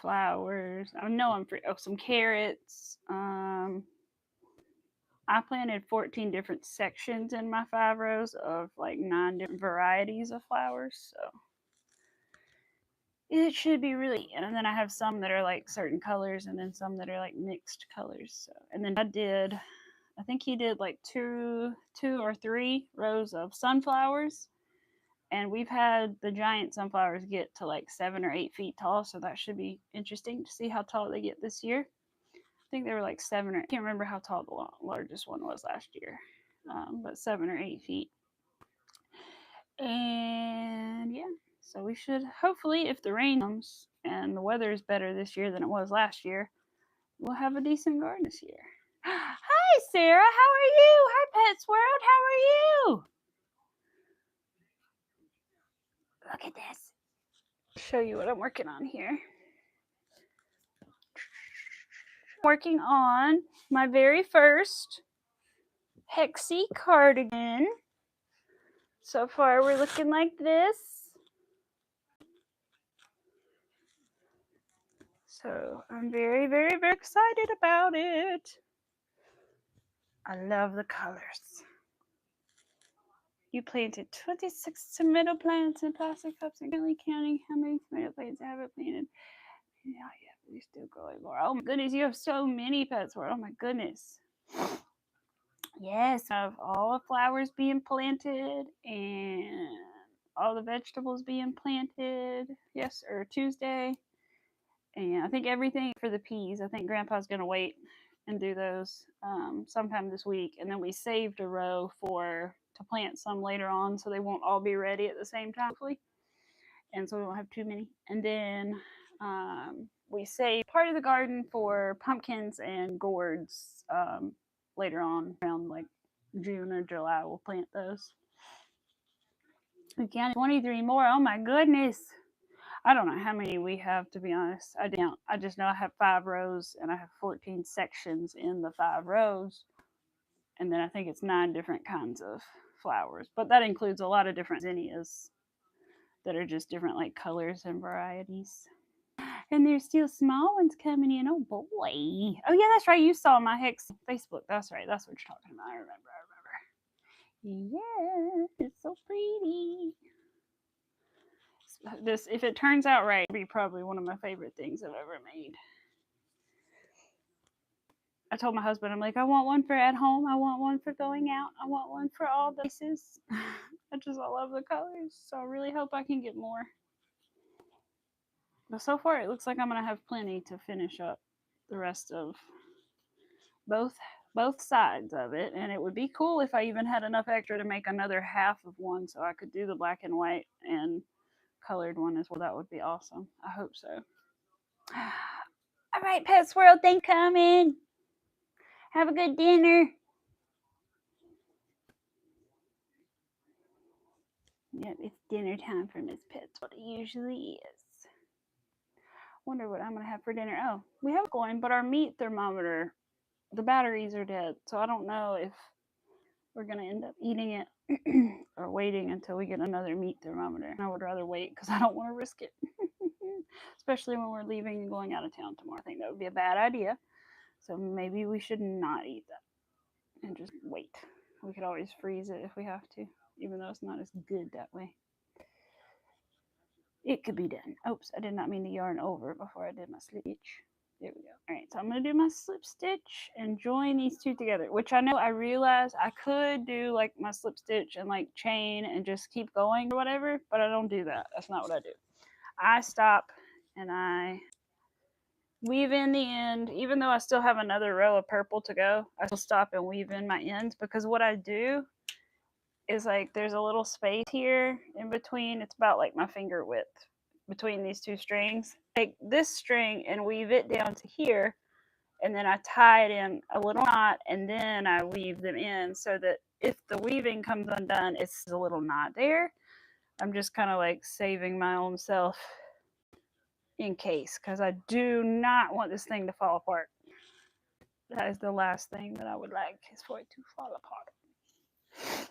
flowers. I know I'm free. Oh, some carrots. I planted 14 different sections in my 5 rows of like 9 different varieties of flowers. So it should be really, and then I have some that are like certain colors, and then some that are like mixed colors. So, and then I think he did like two or 3 rows of sunflowers, and we've had the giant sunflowers get to like 7 or 8 feet tall. So that should be interesting to see how tall they get this year. I think they were like 7 or I can't remember how tall the largest one was last year, but 7 or 8 feet. And yeah, so we should hopefully, if the rain comes and the weather is better this year than it was last year, we'll have a decent garden this year. Hi, Sarah. How are you? Hi, Pets World. How are you? Look at this. Show you what I'm working on here. Working on my very first Hexie cardigan. So far, we're looking like this. So I'm very, very, very excited about it. I love the colors. You planted 26 tomato plants in plastic cups and currently counting how many tomato plants I have planted. Yeah, we're still growing more. Oh my goodness, you have so many pets. Oh my goodness. Yes, I have all the flowers being planted and all the vegetables being planted. Yes, or Tuesday. And I think everything for the peas. I think Grandpa's gonna wait and do those sometime this week. And then we saved a row to plant some later on, so they won't all be ready at the same time, hopefully. And so we won't have too many. And then we saved part of the garden for pumpkins and gourds later on, around like June or July. We'll plant those. We counted 23 more. Oh my goodness. I don't know how many we have, to be honest. I don't. I just know I have 5 rows and I have 14 sections in the 5 rows. And then I think it's 9 different kinds of flowers. But that includes a lot of different zinnias that are just different like colors and varieties. And there's still small ones coming in. Oh boy. Oh yeah, that's right. You saw my Hex Facebook. That's right. That's what you're talking about. I remember. Yeah, it's so pretty. This, if it turns out right, it'll be probably one of my favorite things I've ever made. I told my husband, I'm like, I want one for at home. I want one for going out. I want one for all the places. I love the colors. So I really hope I can get more. But so far, it looks like I'm going to have plenty to finish up the rest of both sides of it. And it would be cool if I even had enough extra to make another half of one so I could do the black and white and colored one as well. That would be awesome. I hope so. All right, Pet Swirl, thanks for coming. Have a good dinner. Yep, it's dinner time for Miss Pets. What it usually is. Wonder what I'm gonna have for dinner. Oh, we have it going, but our meat thermometer, the batteries are dead, so I don't know if we're gonna end up eating it or waiting until we get another meat thermometer. I would rather wait because I don't want to risk it, especially when we're leaving and going out of town tomorrow. I think that would be a bad idea. So maybe we should not eat that and just wait. We could always freeze it if we have to, even though it's not as good that way. It could be done. Oops, I did not mean to yarn over before I did my slip stitch. There we go. All right, so I'm going to do my slip stitch and join these two together, which I know I realized I could do like my slip stitch and like chain and just keep going or whatever, but I don't do that. That's not what I do. I stop and I weave in the end, even though I still have another row of purple to go. I still stop and weave in my ends because what I do is like there's a little space here in between. It's about like my finger width between these two strings. Take this string and weave it down to here, and then I tie it in a little knot, and then I weave them in so that if the weaving comes undone, it's a little knot there. I'm just kind of like saving my own self in case, because I do not want this thing to fall apart. That is the last thing that I would like, is for it to fall apart.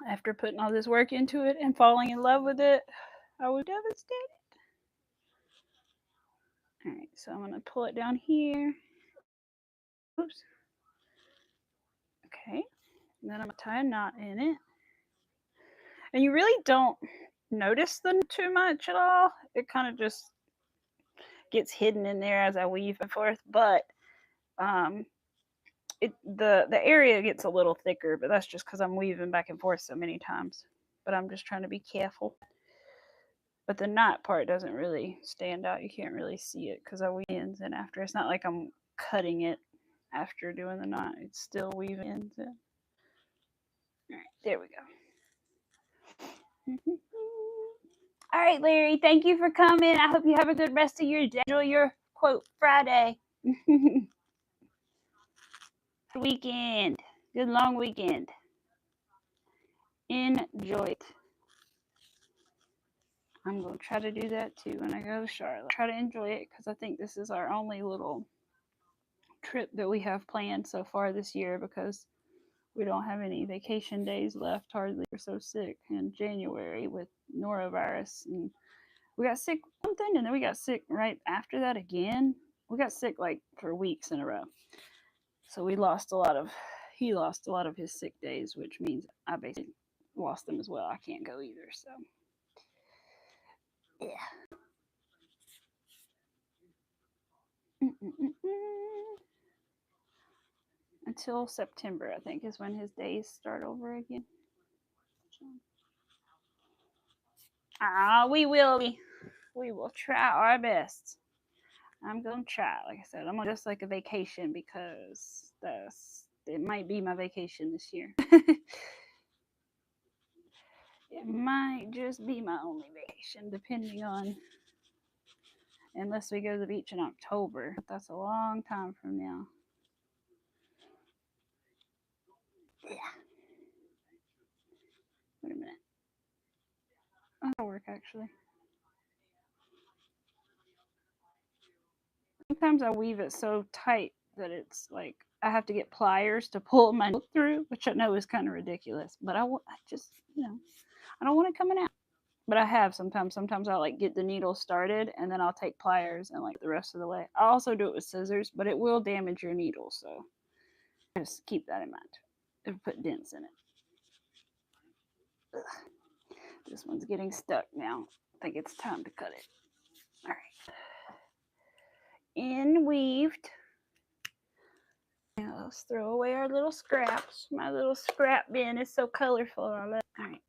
After putting all this work into it and falling in love with it, I was devastated. All right, so I'm going to pull it down here. Oops. Okay, and then I'm going to tie a knot in it. And you really don't notice them too much at all. It kind of just gets hidden in there as I weave and forth, but the area gets a little thicker, but that's just because I'm weaving back and forth so many times. But I'm just trying to be careful. But the knot part doesn't really stand out. You can't really see it because I weave ends in after. It's not like I'm cutting it after doing the knot. It's still weaving ends in. All right, there we go. All right, Larry, thank you for coming. I hope you have a good rest of your day. Enjoy your quote Friday. Weekend. Good long weekend. Enjoy it. I'm going to try to do that too when I go to Charlotte. Try to enjoy it because I think this is our only little trip that we have planned so far this year because we don't have any vacation days left hardly. We're so sick in January with norovirus, and we got sick something, and then we got sick right after that again. We got sick like for weeks in a row. So he lost a lot of his sick days, which means I basically lost them as well. I can't go either. So yeah. Until September, I think, is when his days start over again. We will try our best. I'm gonna try. Like I said, I'm gonna just like a vacation because it might be my vacation this year. It might just be my only vacation, depending on, unless we go to the beach in October. That's a long time from now. Yeah. Wait a minute. That'll work actually. Sometimes I weave it so tight that it's like I have to get pliers to pull my needle through, which I know is kind of ridiculous. But I just, I don't want it coming out. But I have sometimes. Sometimes I'll like get the needle started and then I'll take pliers and like the rest of the way. I also do it with scissors, but it will damage your needle, so just keep that in mind. It'll put dents in it. Ugh. This one's getting stuck now. I think it's time to cut it. All right. In weaved. Now let's throw away our little scraps. My little scrap bin is so colorful. I love it. All right.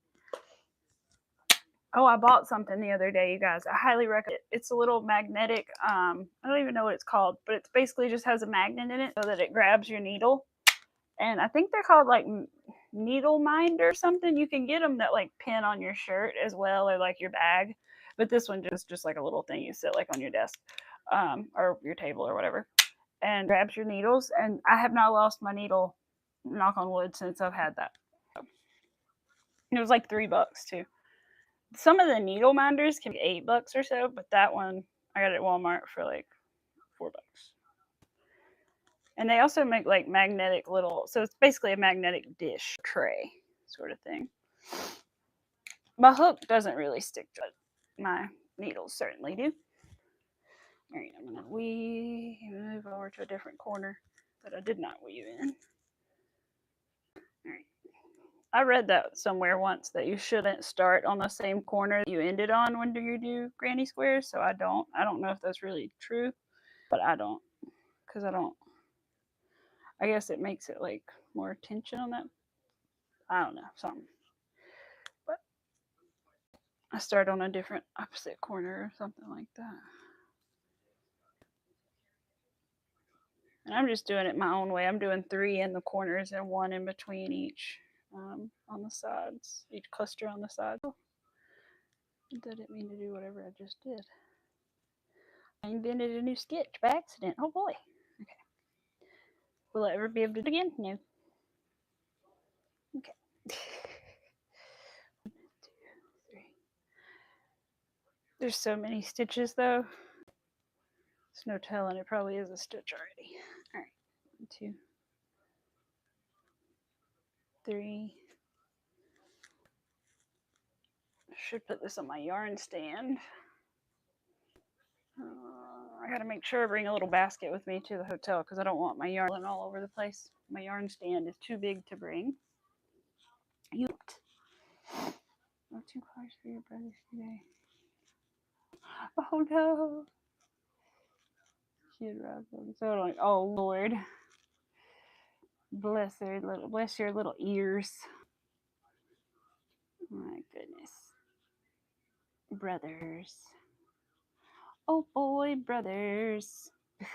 Oh, I bought something the other day, you guys. I highly recommend it. It's a little magnetic. I don't even know what it's called, but it basically just has a magnet in it so that it grabs your needle. And I think they're called like needle minder or something. You can get them that like pin on your shirt as well, or like your bag. But this one just like a little thing you sit like on your desk, or your table or whatever, and grabs your needles. And I have not lost my needle, knock on wood, since I've had that. It was like $3 too. Some of the needle minders can be $8 or so, but that one I got at Walmart for like $4. And they also make like magnetic little, so it's basically a magnetic dish tray sort of thing. My hook doesn't really stick to it. My needles certainly do. All right, I'm gonna move over to a different corner that I did not weave in. All right. I read that somewhere once that you shouldn't start on the same corner you ended on when you do granny squares. So I don't know if that's really true, but I don't, because I guess it makes it like more tension on that. I don't know, something. But I start on a different opposite corner or something like that. And I'm just doing it my own way. I'm doing 3 in the corners and 1 in between each, on the sides, each cluster on the side. Oh, I didn't mean to do whatever I just did. I invented a new sketch by accident. Oh boy. Okay. Will I ever be able to do it again? No. Okay. 1, 2, 3. There's so many stitches though. There's no telling. It probably is a stitch already. All right. 1, 2, 3. Should put this on my yarn stand. I gotta make sure I bring a little basket with me to the hotel because I don't want my yarn all over the place. My yarn stand is too big to bring. You. No 2 cars for your brothers today. Oh no. She had robbed them. So like, oh Lord. Bless your little ears. My goodness. Brothers. Oh boy, brothers. Here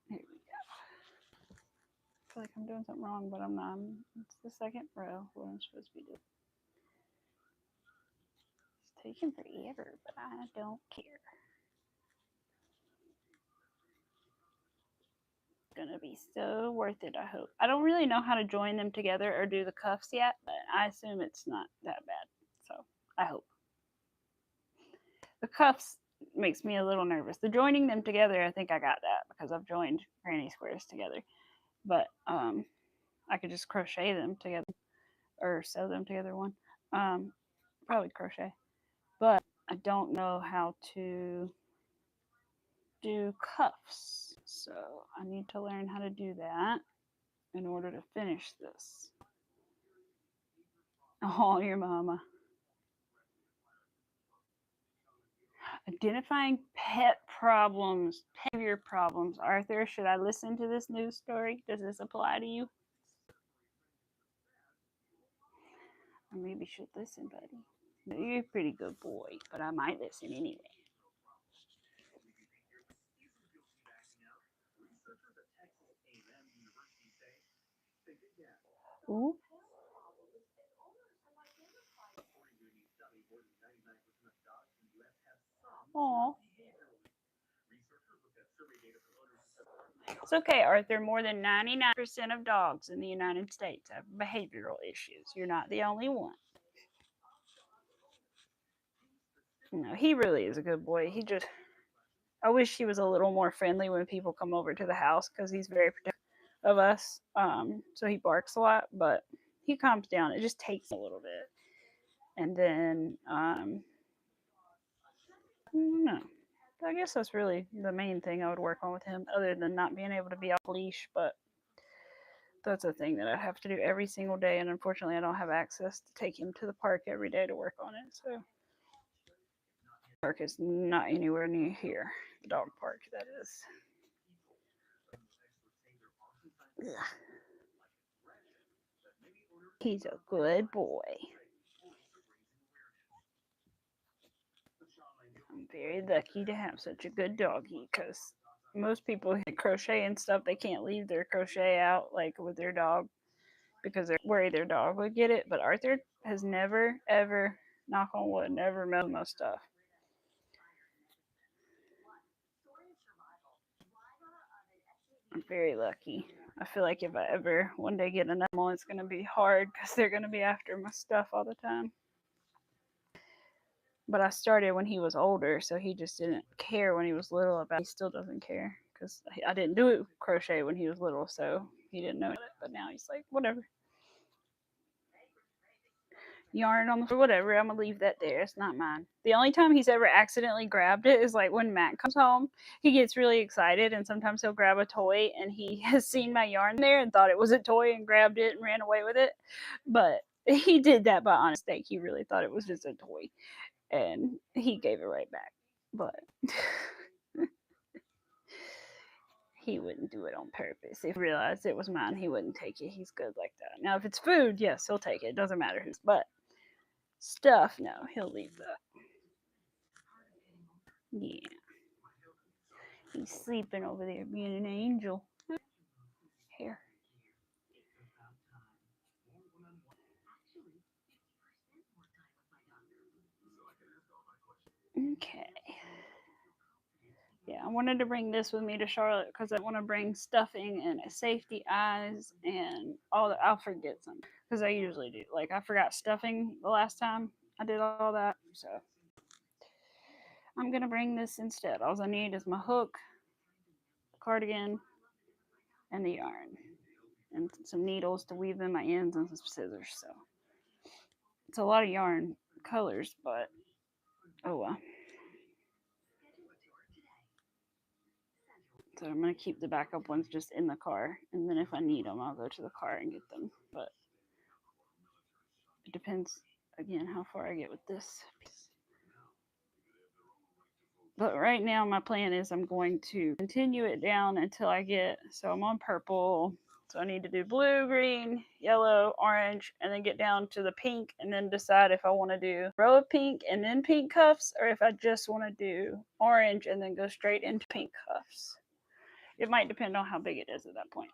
we go. I feel like I'm doing something wrong, but I'm not. It's the second row. What I'm supposed to be doing. It's taking forever, but I don't care. Gonna be so worth it, I hope. I don't really know how to join them together or do the cuffs yet, but I assume it's not that bad. So I hope. The cuffs makes me a little nervous. The joining them together, I think I got that because I've joined granny squares together. But I could just crochet them together or sew them together one. Probably crochet. But I don't know how to do cuffs. So I need to learn how to do that in order to finish this. Oh, your mama. Identifying pet problems, behavior problems. Arthur, should I listen to this news story? Does this apply to you? I maybe should listen, buddy. No, you're a pretty good boy, but I might listen anyway. Ooh. Aw. It's okay, Arthur. More than 99% of dogs in the United States have behavioral issues. You're not the only one. No, he really is a good boy. I wish he was a little more friendly when people come over to the house because he's very protective of us. So he barks a lot, but he calms down. It just takes a little bit. And then, no. I guess that's really the main thing I would work on with him, other than not being able to be off leash. But that's a thing that I have to do every single day, and unfortunately, I don't have access to take him to the park every day to work on it. So, the park is not anywhere near here. The dog park, that is. Ugh. He's a good boy. I'm very lucky to have such a good doggy because most people who crochet and stuff, they can't leave their crochet out like with their dog because they're worried their dog would get it. But Arthur has never, ever, knock on wood, never messed my stuff. I'm very lucky. I feel like if I ever one day get an animal, it's going to be hard because they're going to be after my stuff all the time. But I started when he was older, so he just didn't care when he was little about it. He still doesn't care because I didn't do crochet when he was little, so he didn't know it. But now he's like, whatever. Yarn on the floor, whatever. I'm gonna leave that there. It's not mine. The only time he's ever accidentally grabbed it is like when Matt comes home. He gets really excited, and sometimes he'll grab a toy, and he has seen my yarn there and thought it was a toy and grabbed it and ran away with it. But he did that by honest mistake. He really thought it was just a toy, and he gave it right back. But he wouldn't do it on purpose. If he realized it was mine, he wouldn't take it. He's good like that. Now, if it's food, yes, he'll take it. It doesn't matter whose. But stuff, no, he'll leave that. Yeah. He's sleeping over there being an angel. Here. Okay. Yeah, I wanted to bring this with me to Charlotte because I want to bring stuffing and safety eyes and all that. I'll forget some because I usually do. Like, I forgot stuffing the last time I did all that. So, I'm going to bring this instead. All I need is my hook, cardigan, and the yarn. And some needles to weave in my ends and some scissors. So, it's a lot of yarn colors, but oh well. So I'm going to keep the backup ones just in the car. And then if I need them, I'll go to the car and get them. But it depends, again, how far I get with this piece. But right now, my plan is I'm going to continue it down until I get, so I'm on purple. So I need to do blue, green, yellow, orange, and then get down to the pink and then decide if I want to do a row of pink and then pink cuffs or if I just want to do orange and then go straight into pink cuffs. It might depend on how big it is at that point.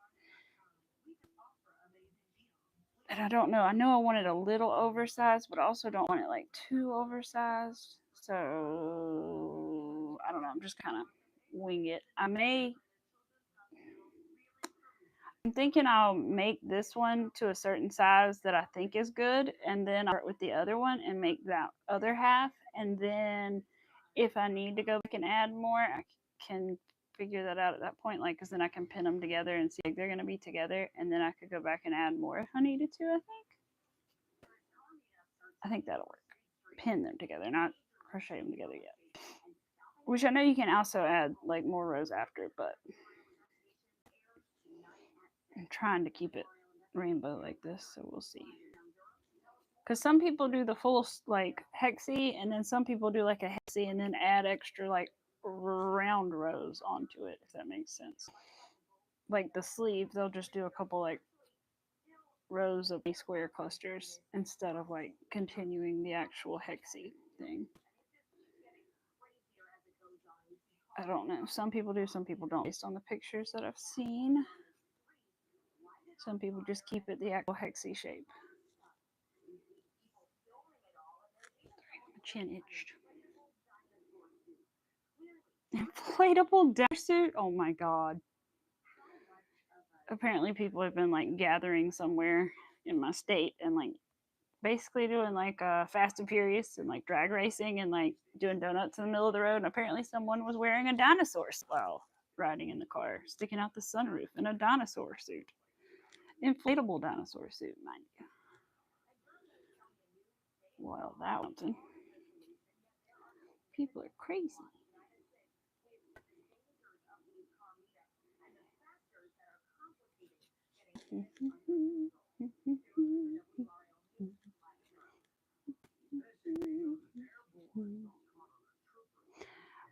And I don't know. I know I want it a little oversized, but I also don't want it like too oversized. So I don't know. I'm just kind of wing it. I'm thinking I'll make this one to a certain size that I think is good, and then I'll start with the other one and make that other half. And then if I need to go back and add more, I can figure that out at that point. Like, because then I can pin them together and see if they're going to be together, and then I could go back and add more if I needed to. I think that'll work. Pin them together, not crochet them together yet. which I know you can also add like more rows after, but I'm trying to keep it rainbow like this, so we'll see. Because some people do the full like hexie, and then some people do like a hexie and then add extra like round rows onto it, if that makes sense. Like the sleeves, they'll just do a couple like rows of square clusters instead of like continuing the actual hexie thing. I don't know. Some people do, some people don't. Based on the pictures that I've seen, some people just keep it the actual hexie shape. My chin itched. Inflatable dinner suit? Oh my god. Apparently people have been like gathering somewhere in my state and like basically doing like Fast and Furious and like drag racing and like doing donuts in the middle of the road. And apparently someone was wearing a dinosaur while riding in the car, sticking out the sunroof in a dinosaur suit. Inflatable dinosaur suit, mind you. Well, that one. People are crazy.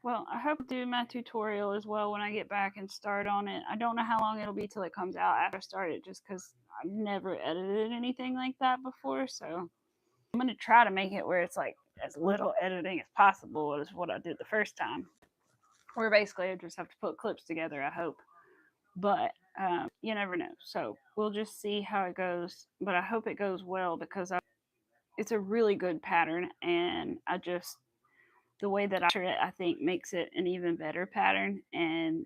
Well, I hope to do my tutorial as well when I get back and start on it. I don't know how long it'll be till it comes out after I start it, just because I've never edited anything like that before. So I'm going to try to make it where it's like as little editing as possible as what I did the first time. Where basically I just have to put clips together, I hope. But you never know. So we'll just see how it goes. But I hope it goes well because it's a really good pattern. And the way that I structure it, I think makes it an even better pattern. And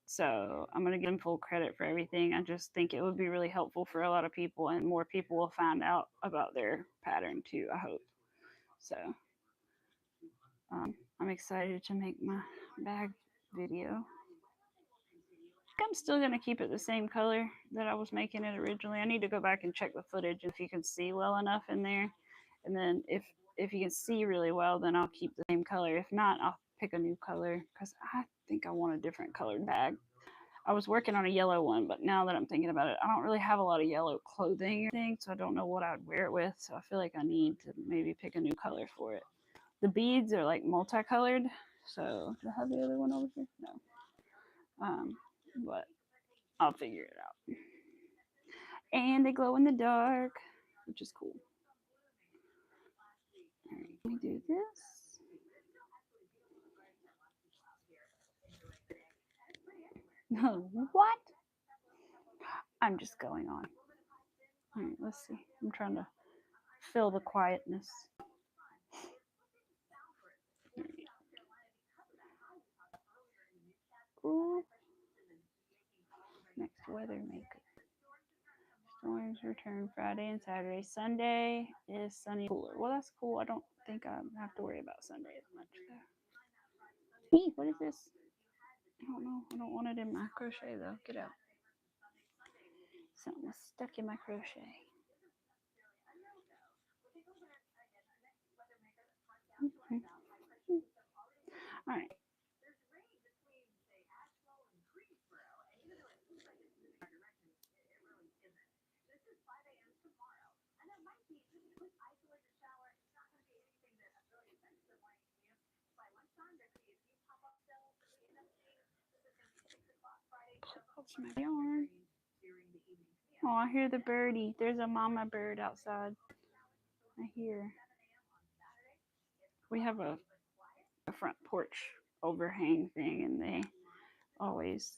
so I'm going to give them full credit for everything. I just think it would be really helpful for a lot of people, and more people will find out about their pattern too, I hope. So I'm excited to make my bag video. I'm still going to keep it the same color that I was making it originally. I need to go back and check the footage if you can see well enough in there. And then if you can see really well, then I'll keep the same color. If not, I'll pick a new color because I think I want a different colored bag. I was working on a yellow one, but now that I'm thinking about it, I don't really have a lot of yellow clothing or anything, so I don't know what I'd wear it with. So I feel like I need to maybe pick a new color for it. The beads are like multicolored. So do I have the other one over here? No. But I'll figure it out. And they glow in the dark, which is cool. All right, let me do this. No, what? I'm just going on. All right, let's see. I'm trying to fill the quietness. Ooh. Next weather maker. Storms return Friday and Saturday. Sunday is sunny cooler. Well, that's cool. I don't think I have to worry about Sunday as much though. Hey, what is this? I don't know. I don't want it in my crochet though. Get out. Something was stuck in my crochet. All right. That's my yarn. Oh, I hear the birdie. There's a mama bird outside. I hear. We have a front porch overhang thing, and they always,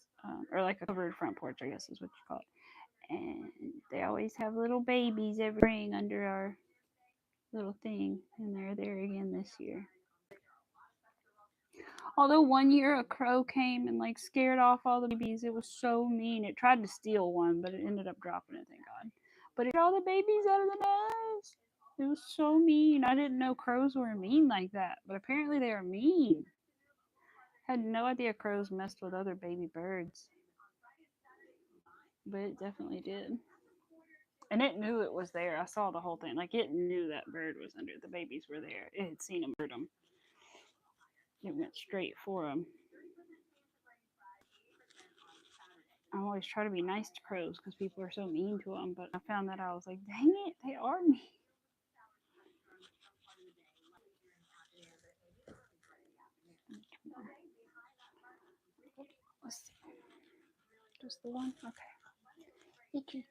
or like a covered front porch, I guess is what you call it. And they always have little babies every spring under our little thing, and they're there again this year. Although one year a crow came and like scared off all the babies, it was so mean. It tried to steal one, but it ended up dropping it, thank God. But it got all the babies out of the nest. It was so mean. I didn't know crows were mean like that, but apparently they are mean. I had no idea crows messed with other baby birds, but it definitely did. And it knew it was there. I saw the whole thing. Like it knew that bird was under. The babies were there. It had seen them bird them. it went straight for him. I always try to be nice to crows because people are so mean to them, but I found that I was like, dang it, they are mean. Let's see. Just the one? Okay. Icky.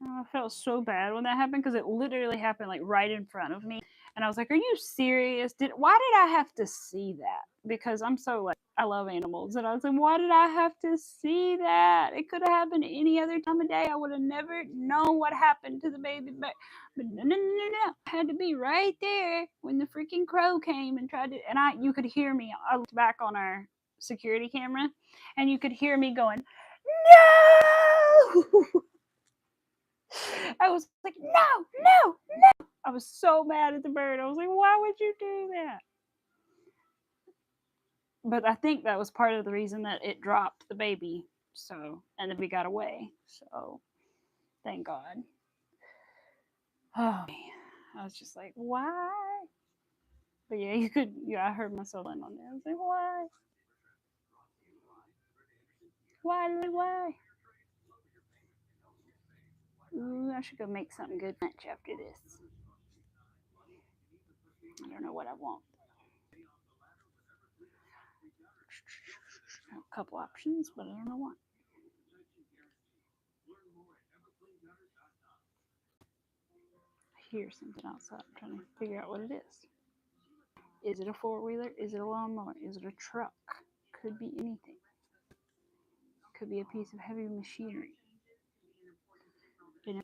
Oh, I felt so bad when that happened because it literally happened like right in front of me. And I was like, are you serious? Why did I have to see that? Because I'm so like, I love animals. And I was like, why did I have to see that? It could have happened any other time of day. I would have never known what happened to the baby. But no, no, no, no, no. I had to be right there when the freaking crow came and tried to, and you could hear me. I looked back on our security camera and you could hear me going, no! I was like, no, no, no. I was so mad at the bird. I was like, why would you do that? But I think that was part of the reason that it dropped the baby. So, and then we got away. So, thank God. Oh, I was just like, why? But yeah, I heard myself on there. I was like, why? Why? Ooh, I should go make something good lunch after this. I don't know what I want. I have a couple options, but I don't know what. I hear something outside. I'm trying to figure out what it is. Is it a four-wheeler? Is it a lawnmower? Is it a truck? Could be anything. Could be a piece of heavy machinery. You know?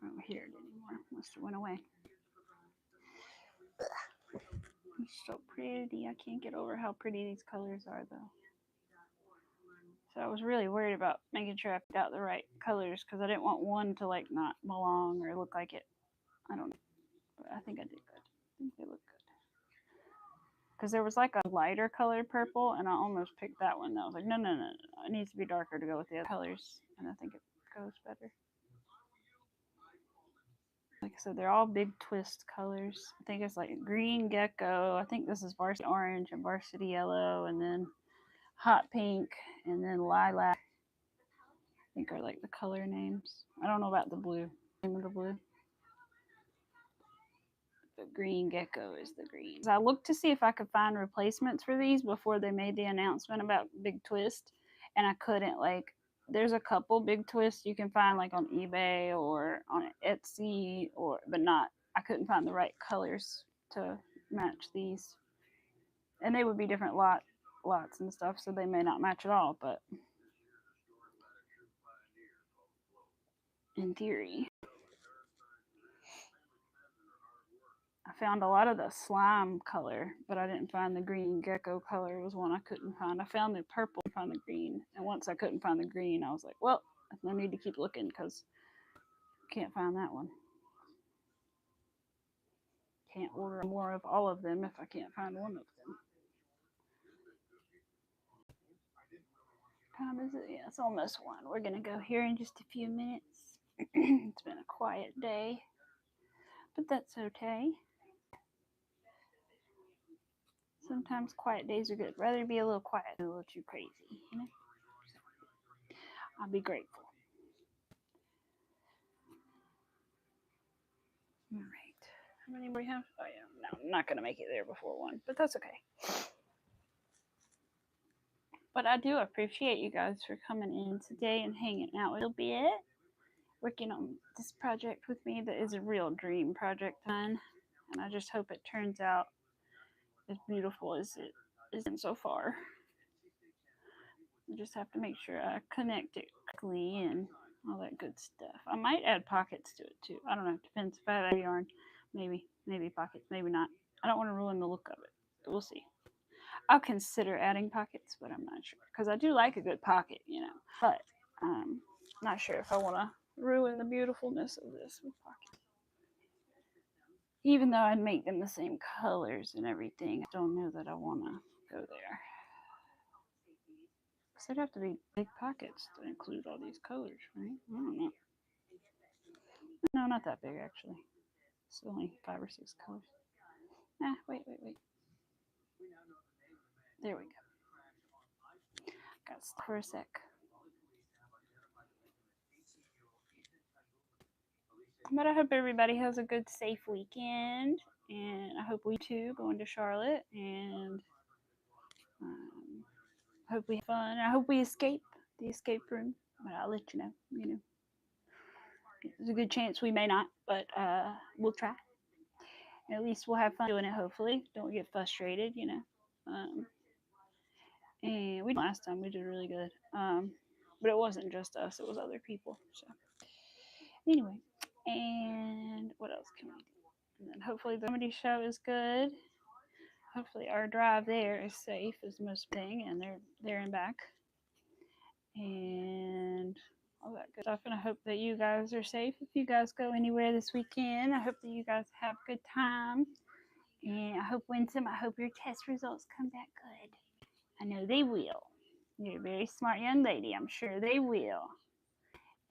I don't hear it anymore. Must have went away. It's so pretty. I can't get over how pretty these colors are, though. So I was really worried about making sure I picked out the right colors because I didn't want one to like not belong or look like it. I don't know, but I think I did good. I think they look good. Because there was like a lighter colored purple, and I almost picked that one. I was like, no, no, no, no, it needs to be darker to go with the other colors, and I think it goes better. Like I said, they're all big twist colors. I think it's like green gecko. I think this is varsity orange and varsity yellow, and then hot pink, and then lilac. I think are like the color names. I don't know about the blue. Name of the blue. The green gecko is the green. So I looked to see if I could find replacements for these before they made the announcement about Big Twist, and I couldn't. Like, there's a couple Big Twists you can find like on eBay or on Etsy, but not. I couldn't find the right colors to match these, and they would be different lots and stuff, so they may not match at all. But in theory, I found a lot of the slime color, but I didn't find the green gecko color. It was one I couldn't find. I found the purple, found the green, and once I couldn't find the green, I was like, well, no need to keep looking because I can't find that one. Can't order more of all of them if I can't find one of them. Time is it? Yeah, it's almost one. We're gonna go here in just a few minutes. It's been a quiet day, but that's okay. Sometimes quiet days are good. Rather be a little quiet than a little too crazy, you know? I'll be grateful. All right. How many more we have? Oh, yeah. No, I'm not going to make it there before 1, but that's okay. But I do appreciate you guys for coming in today and hanging out a little bit, working on this project with me that is a real dream project of mine. And I just hope it turns out as beautiful as it has been so far. I just have to make sure I connect it correctly and all that good stuff. I might add pockets to it too. I don't know. It depends if I have yarn. Maybe pockets, maybe not. I don't want to ruin the look of it. But we'll see. I'll consider adding pockets, but I'm not sure because I do like a good pocket, you know. But not sure if I want to ruin the beautifulness of this with pockets. Even though I'd make them the same colors and everything, I don't know that I want to go there. Because there'd have to be big pockets to include all these colors, right? I don't know. No, not that big actually. It's only 5 or 6 colors. Wait. There we go. Got stuck for a sec. But I hope everybody has a good, safe weekend. And I hope we too going to Charlotte. And I hope we have fun. I hope we escape the escape room. But I'll let you know. There's a good chance we may not, but we'll try. At least we'll have fun doing it, hopefully. Don't get frustrated. And we last time we did really good. But it wasn't just us, it was other people. So anyway, and what else can we do? And then hopefully the comedy show is good. Hopefully our drive there is safe is the most thing, and they're there and back. And all that good stuff. And I hope that you guys are safe if you guys go anywhere this weekend. I hope that you guys have a good time. And I hope I hope your test results come back good. I know they will. You're a very smart young lady. I'm sure they will.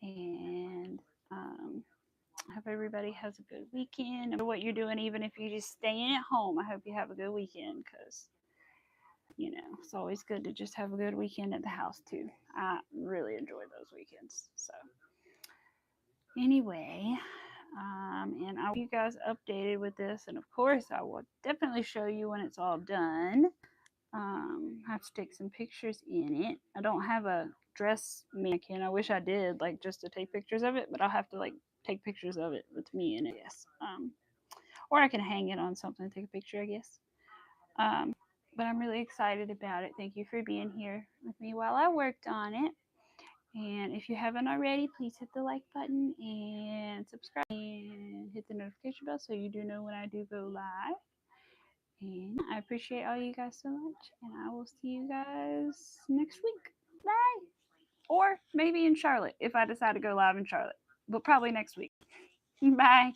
And I hope everybody has a good weekend. No matter what you're doing, even if you're just staying at home, I hope you have a good weekend because, it's always good to just have a good weekend at the house too. I really enjoy those weekends. So anyway, and I'll keep you guys updated with this. And of course, I will definitely show you when it's all done. I have to take some pictures in it. I don't have a dress mannequin. I wish I did, like just to take pictures of it, but I'll have to like take pictures of it with me in it. Yes. Or I can hang it on something and take a picture, I guess. But I'm really excited about it. Thank you for being here with me while I worked on it. And if you haven't already, please hit the like button and subscribe and hit the notification bell so you do know when I do go live. And I appreciate all you guys so much. And I will see you guys next week. Bye. Or maybe in Charlotte if I decide to go live in Charlotte. But probably next week. Bye.